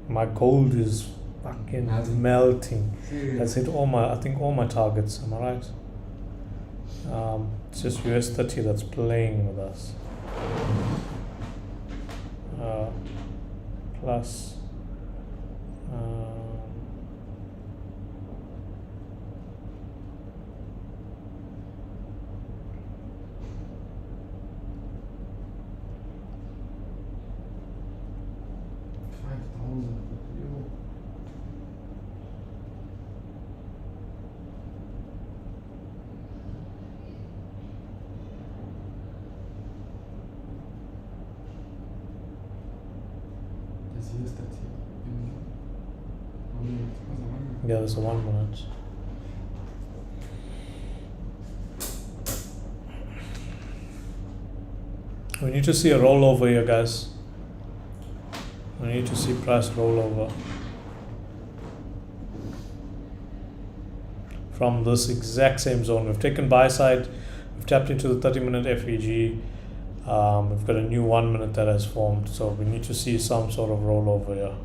My gold is fucking melting. That's hit all my targets. Am I right? It's just US 30 that's playing with us. Plus. Yeah, there's a 1 minute. We need to see a rollover here, guys. We need to see price rollover from this exact same zone. We've taken buy side, we've tapped into the 30-minute FEG. We've got a new 1 minute that has formed, so we need to see some sort of rollover here.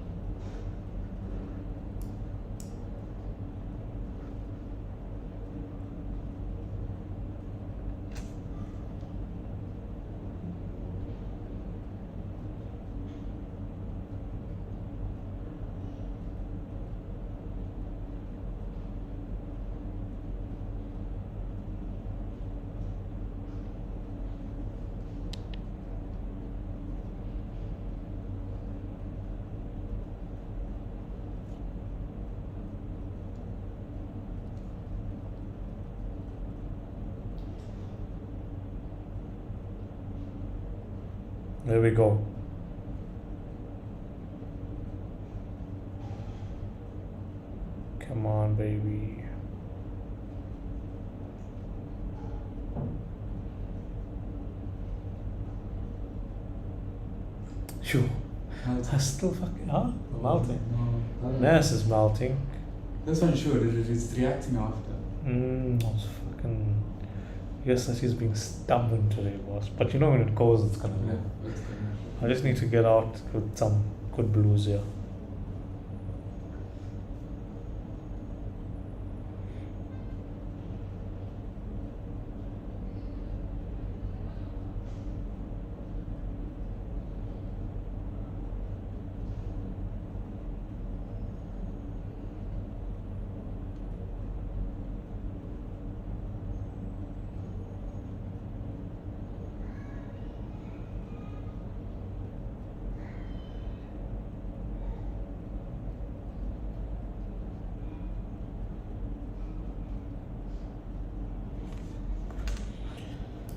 There we go. Come on, baby. Phew. That's still fucking, huh? Melting. No. This is melting. This one sure, it's reacting after. It's fucking. Yes, that he's being stubborn today, boss. But you know when it goes, it's gonna Yeah, go. that's good. I just need to get out with some good blues here.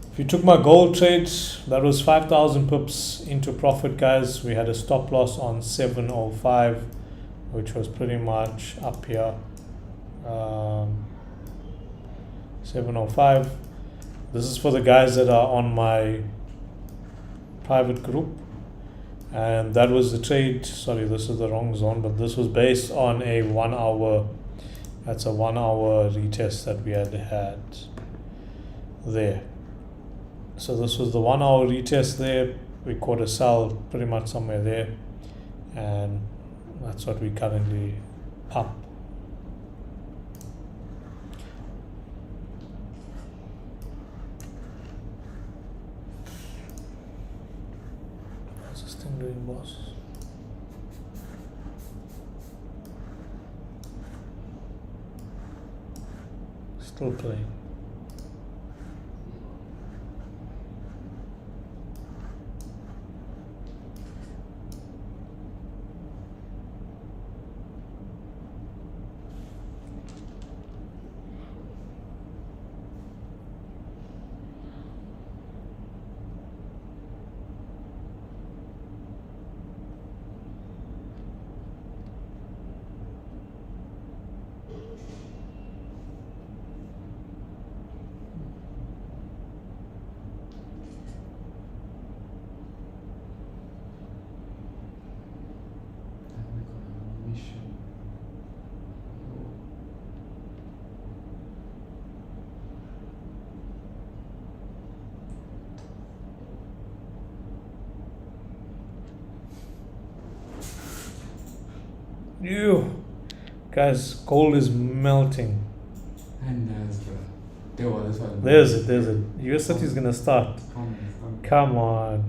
If you took my gold trade, that was 5,000 pips into profit, guys. We had a stop loss on 705, which was pretty much up here. 705. This is for the guys that are on my private group. And that was the trade. Sorry, this is the wrong zone, but this was based on a 1 hour. That's a 1 hour retest that we had there. So this was the 1 hour retest there. We caught a sell pretty much somewhere there, and that's what we currently up. What's this thing doing, boss? Still playing. You guys, gold is melting. And There's it. USDT is gonna start. Come on.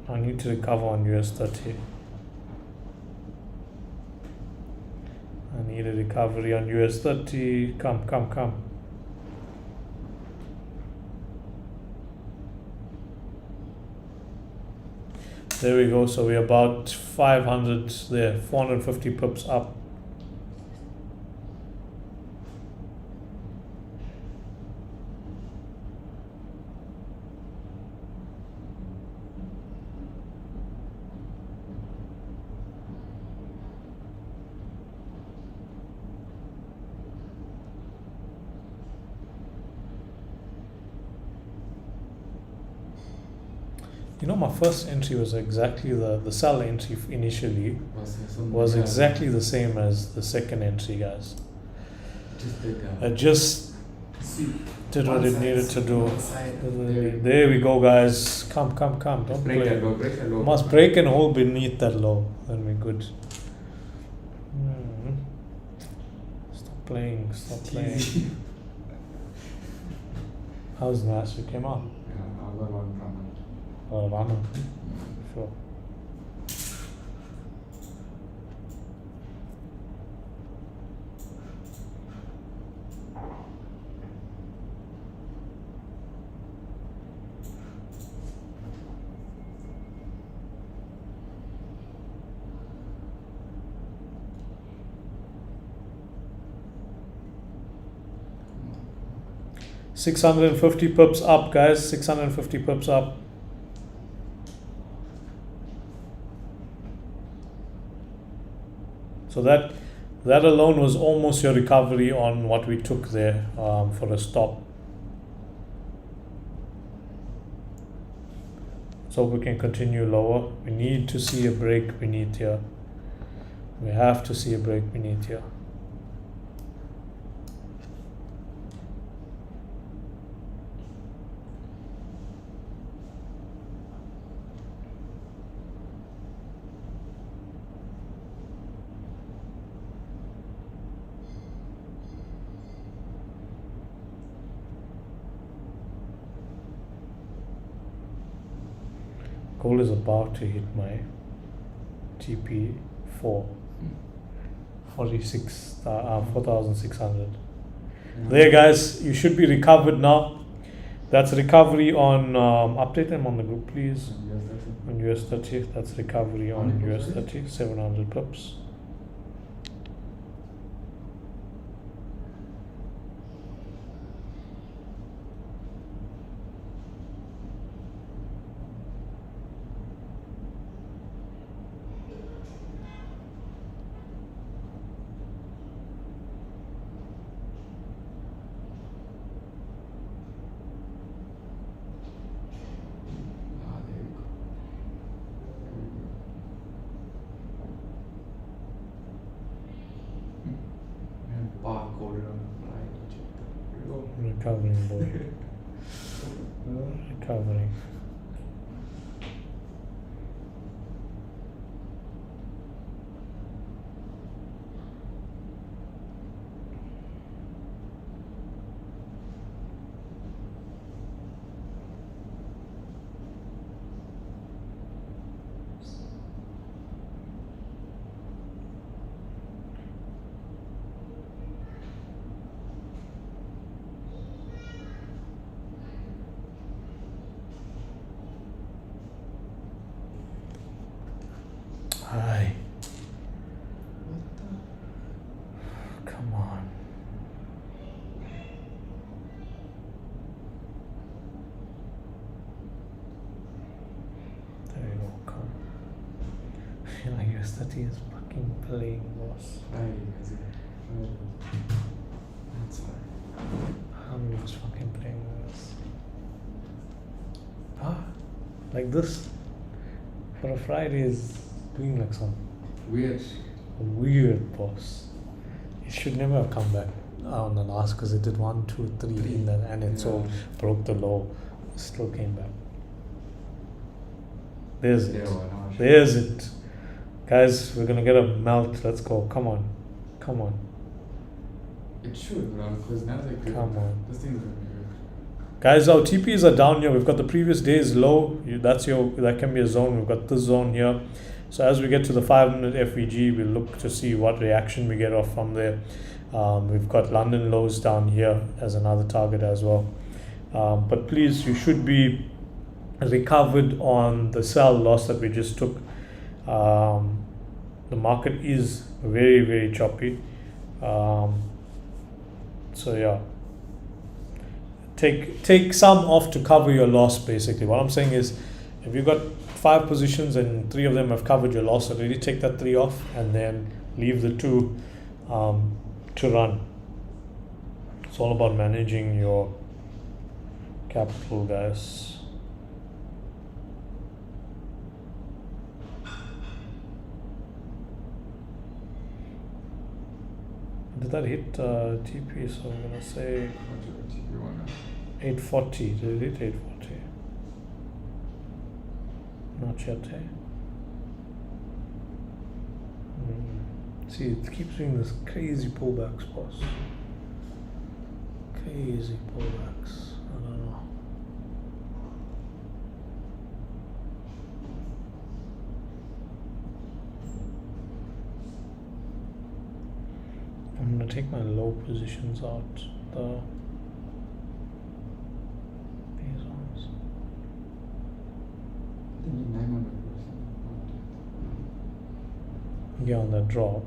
I need to recover on USDT. I need a recovery on USDT. Come. There we go. So we're about 500 there, 450 pips up. You know, my first entry was exactly the sell entry initially was exactly the same as the second entry, guys. I just did what it needed to do. There we go, guys. Come. Don't break play. that low, break that low. Must break and hold beneath that low. Then we're good. Stop playing. How's NYSE? Came out? Yeah, I got one from it. Oh, Rana. Sure. 650 pips up, guys. 650 pips up. So that alone was almost your recovery on what we took there for a stop. So we can continue lower. We need to see a break beneath here. We have to see a break beneath here. Gold is about to hit my TP 4,600. There, guys, you should be recovered now. That's recovery on update them on the group, please. On US 30, that's recovery on US 30, 700 pips. Recovering, boy. Recovering. Hi. Come on. There you go, come. US 30 is fucking playing, boss. That's fine. I'm just fucking playing with this. Like this? For a Friday is doing like some weird, boss. It should never have come back on the last because it did 1, 2, 3 in that, and it so broke the low. It still came back. There's it. There's it. Guys, we're gonna get a melt. Let's go. Come on. Come on. It should, because now they're good. Come on. This thing's gonna be good. Guys, our TPs are down here. We've got the previous day's low. That can be a zone. We've got this zone here. So as we get to the 5-minute FVG, we'll look to see what reaction we get off from there. We've got London lows down here as another target as well. But please, you should be recovered on the sell loss that we just took. The market is very, very choppy. So yeah, take some off to cover your loss. Basically, what I'm saying is, if you've got 5 positions and 3 of them have covered your loss already, take that 3 off and then leave the 2 to run. It's all about managing your capital, guys. Did that hit TP? So I'm gonna say 840. Did it hit 840? Not yet, eh? See, it keeps doing this crazy pullbacks, boss. Crazy pullbacks. I don't know. I'm gonna take my low positions out. These ones. Yeah, on that drop.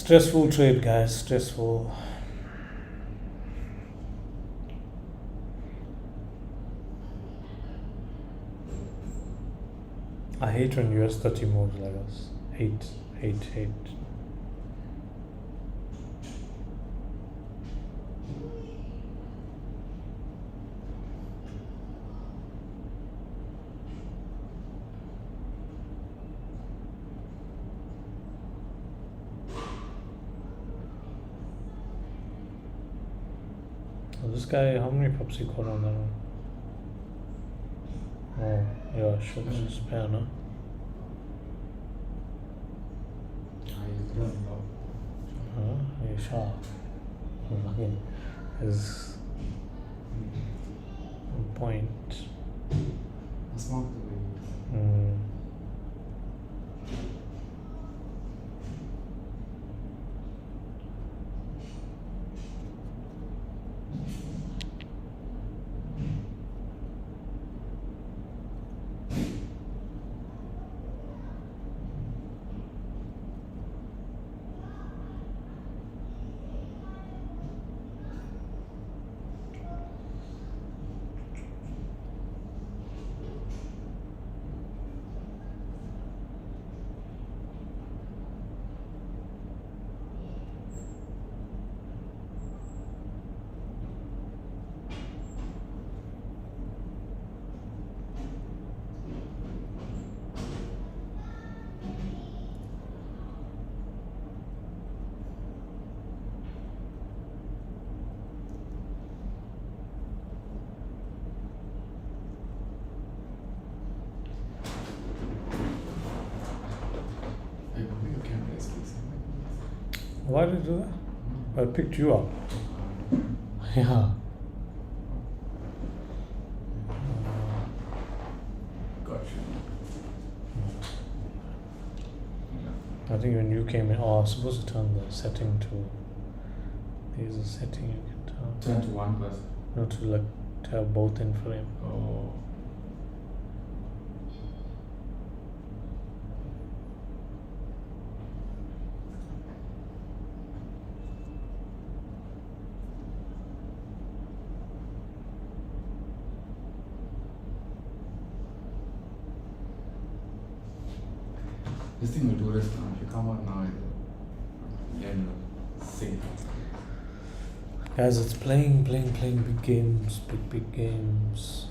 Stressful trade, guys. Stressful. I hate when US 30 moves like this. Hate. So this guy, how many pups he caught on that one? Oh, yeah, sure, it's spare, no? Yeah, SHAK. Okay. His point. That's not the way. Why did you do that? I picked you up. Yeah. Gotcha. I think when you came in, I was supposed to turn the setting to. There's a setting you can turn. Turn to 1 plus. No, to like to have both in frame. Oh. This thing will do this now. If you come out now, then it'll sink. Guys, it's playing big games, big games.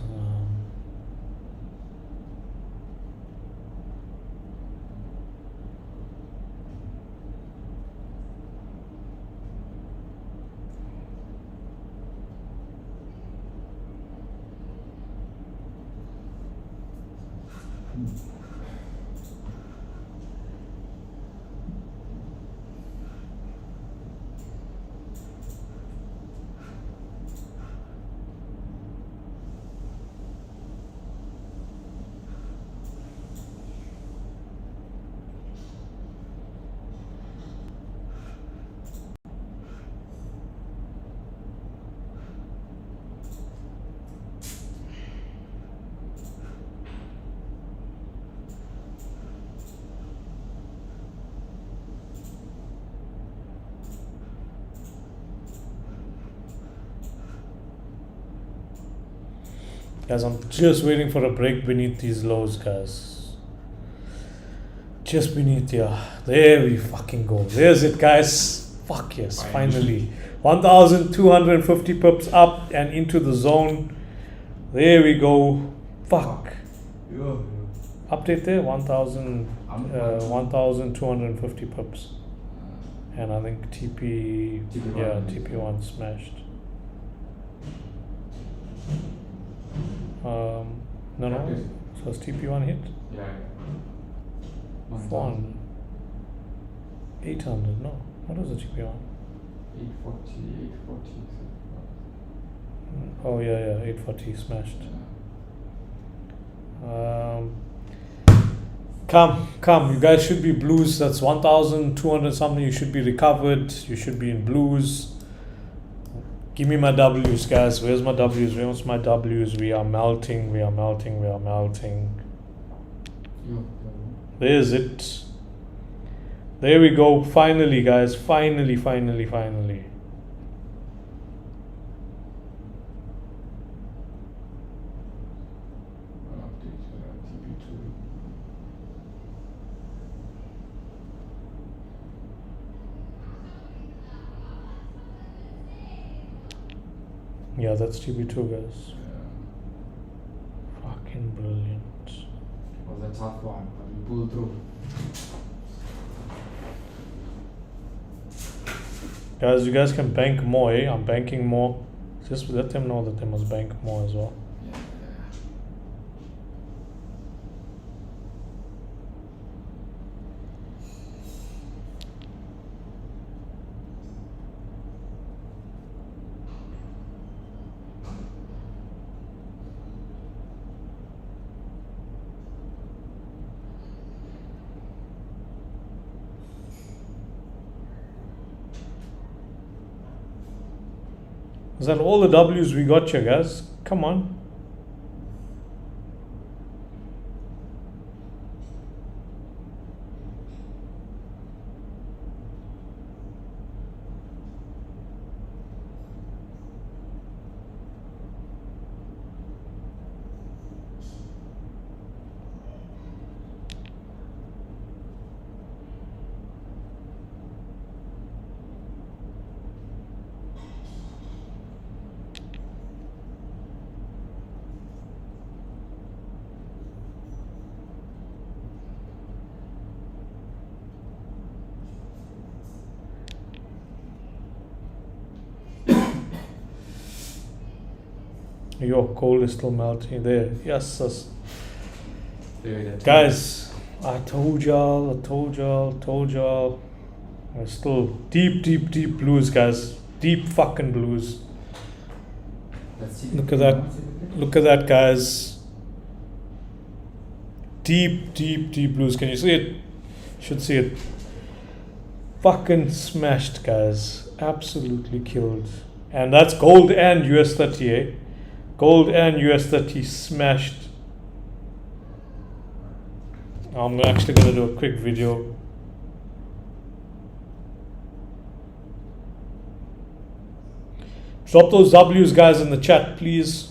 Guys, I'm just waiting for a break beneath these lows, guys. Just beneath here. There we fucking go. There's it, guys. Fuck yes, finally. 1,250 pips up and into the zone. There we go. Fuck. Yeah. Update there, 1,250 pips. And I think TP, TP1 smashed. No. So it's TP1 hit? Yeah. 400. 800, no. What was the TP1? 840. Oh yeah, 840 smashed. Come, you guys should be blues. That's 1,200 something. You should be recovered. You should be in blues. Give me my W's, guys. Where's my W's? Where's my W's? We are melting. There's it. There we go. Finally, guys. Finally. Yeah, that's TP2, guys. Fucking brilliant. Was a tough one, but we pulled through. Guys, you guys can bank more, eh? I'm banking more. Just let them know that they must bank more as well. Is that all the W's we got here, guys? Come on. Your coal is still melting there. Yes, yes. Guys, I told y'all. We're still deep blues, guys. Deep fucking blues. Look at that, guys. Deep blues. Can you see it? Should see it. Fucking smashed, guys. Absolutely killed. And that's gold and US 30, eh? Gold and US 30 smashed. I'm actually going to do a quick video. Drop those W's, guys, in the chat, please.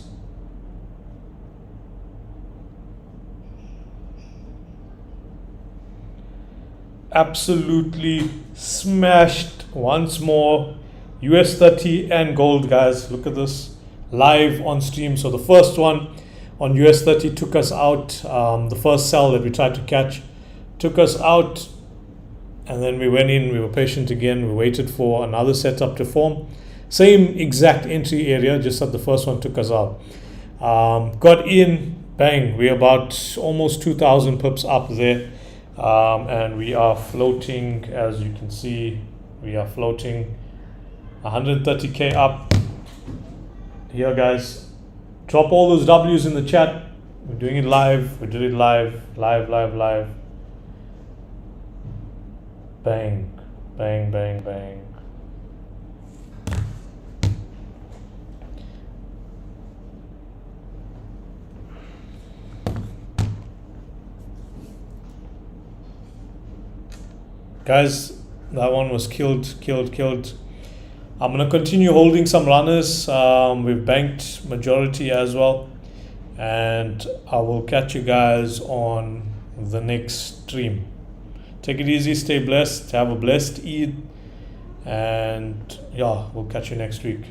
Absolutely smashed once more. US 30 and gold, guys. Look at this. Live on stream. So the first one on US 30 took us out. The first sell that we tried to catch took us out, and then we went in. We were patient again. We waited for another setup to form. Same exact entry area, just that the first one took us out. Got in, bang. We're about almost 2,000 pips up there, and we are floating. As you can see, we are floating 130k up. Here, guys, drop all those W's in the chat. We're doing it live. We did it live. Bang. Guys, that one was killed. I'm going to continue holding some runners. We've banked majority as well. And I will catch you guys on the next stream. Take it easy, stay blessed, have a blessed Eid. And yeah, we'll catch you next week.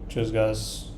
Cheers, guys.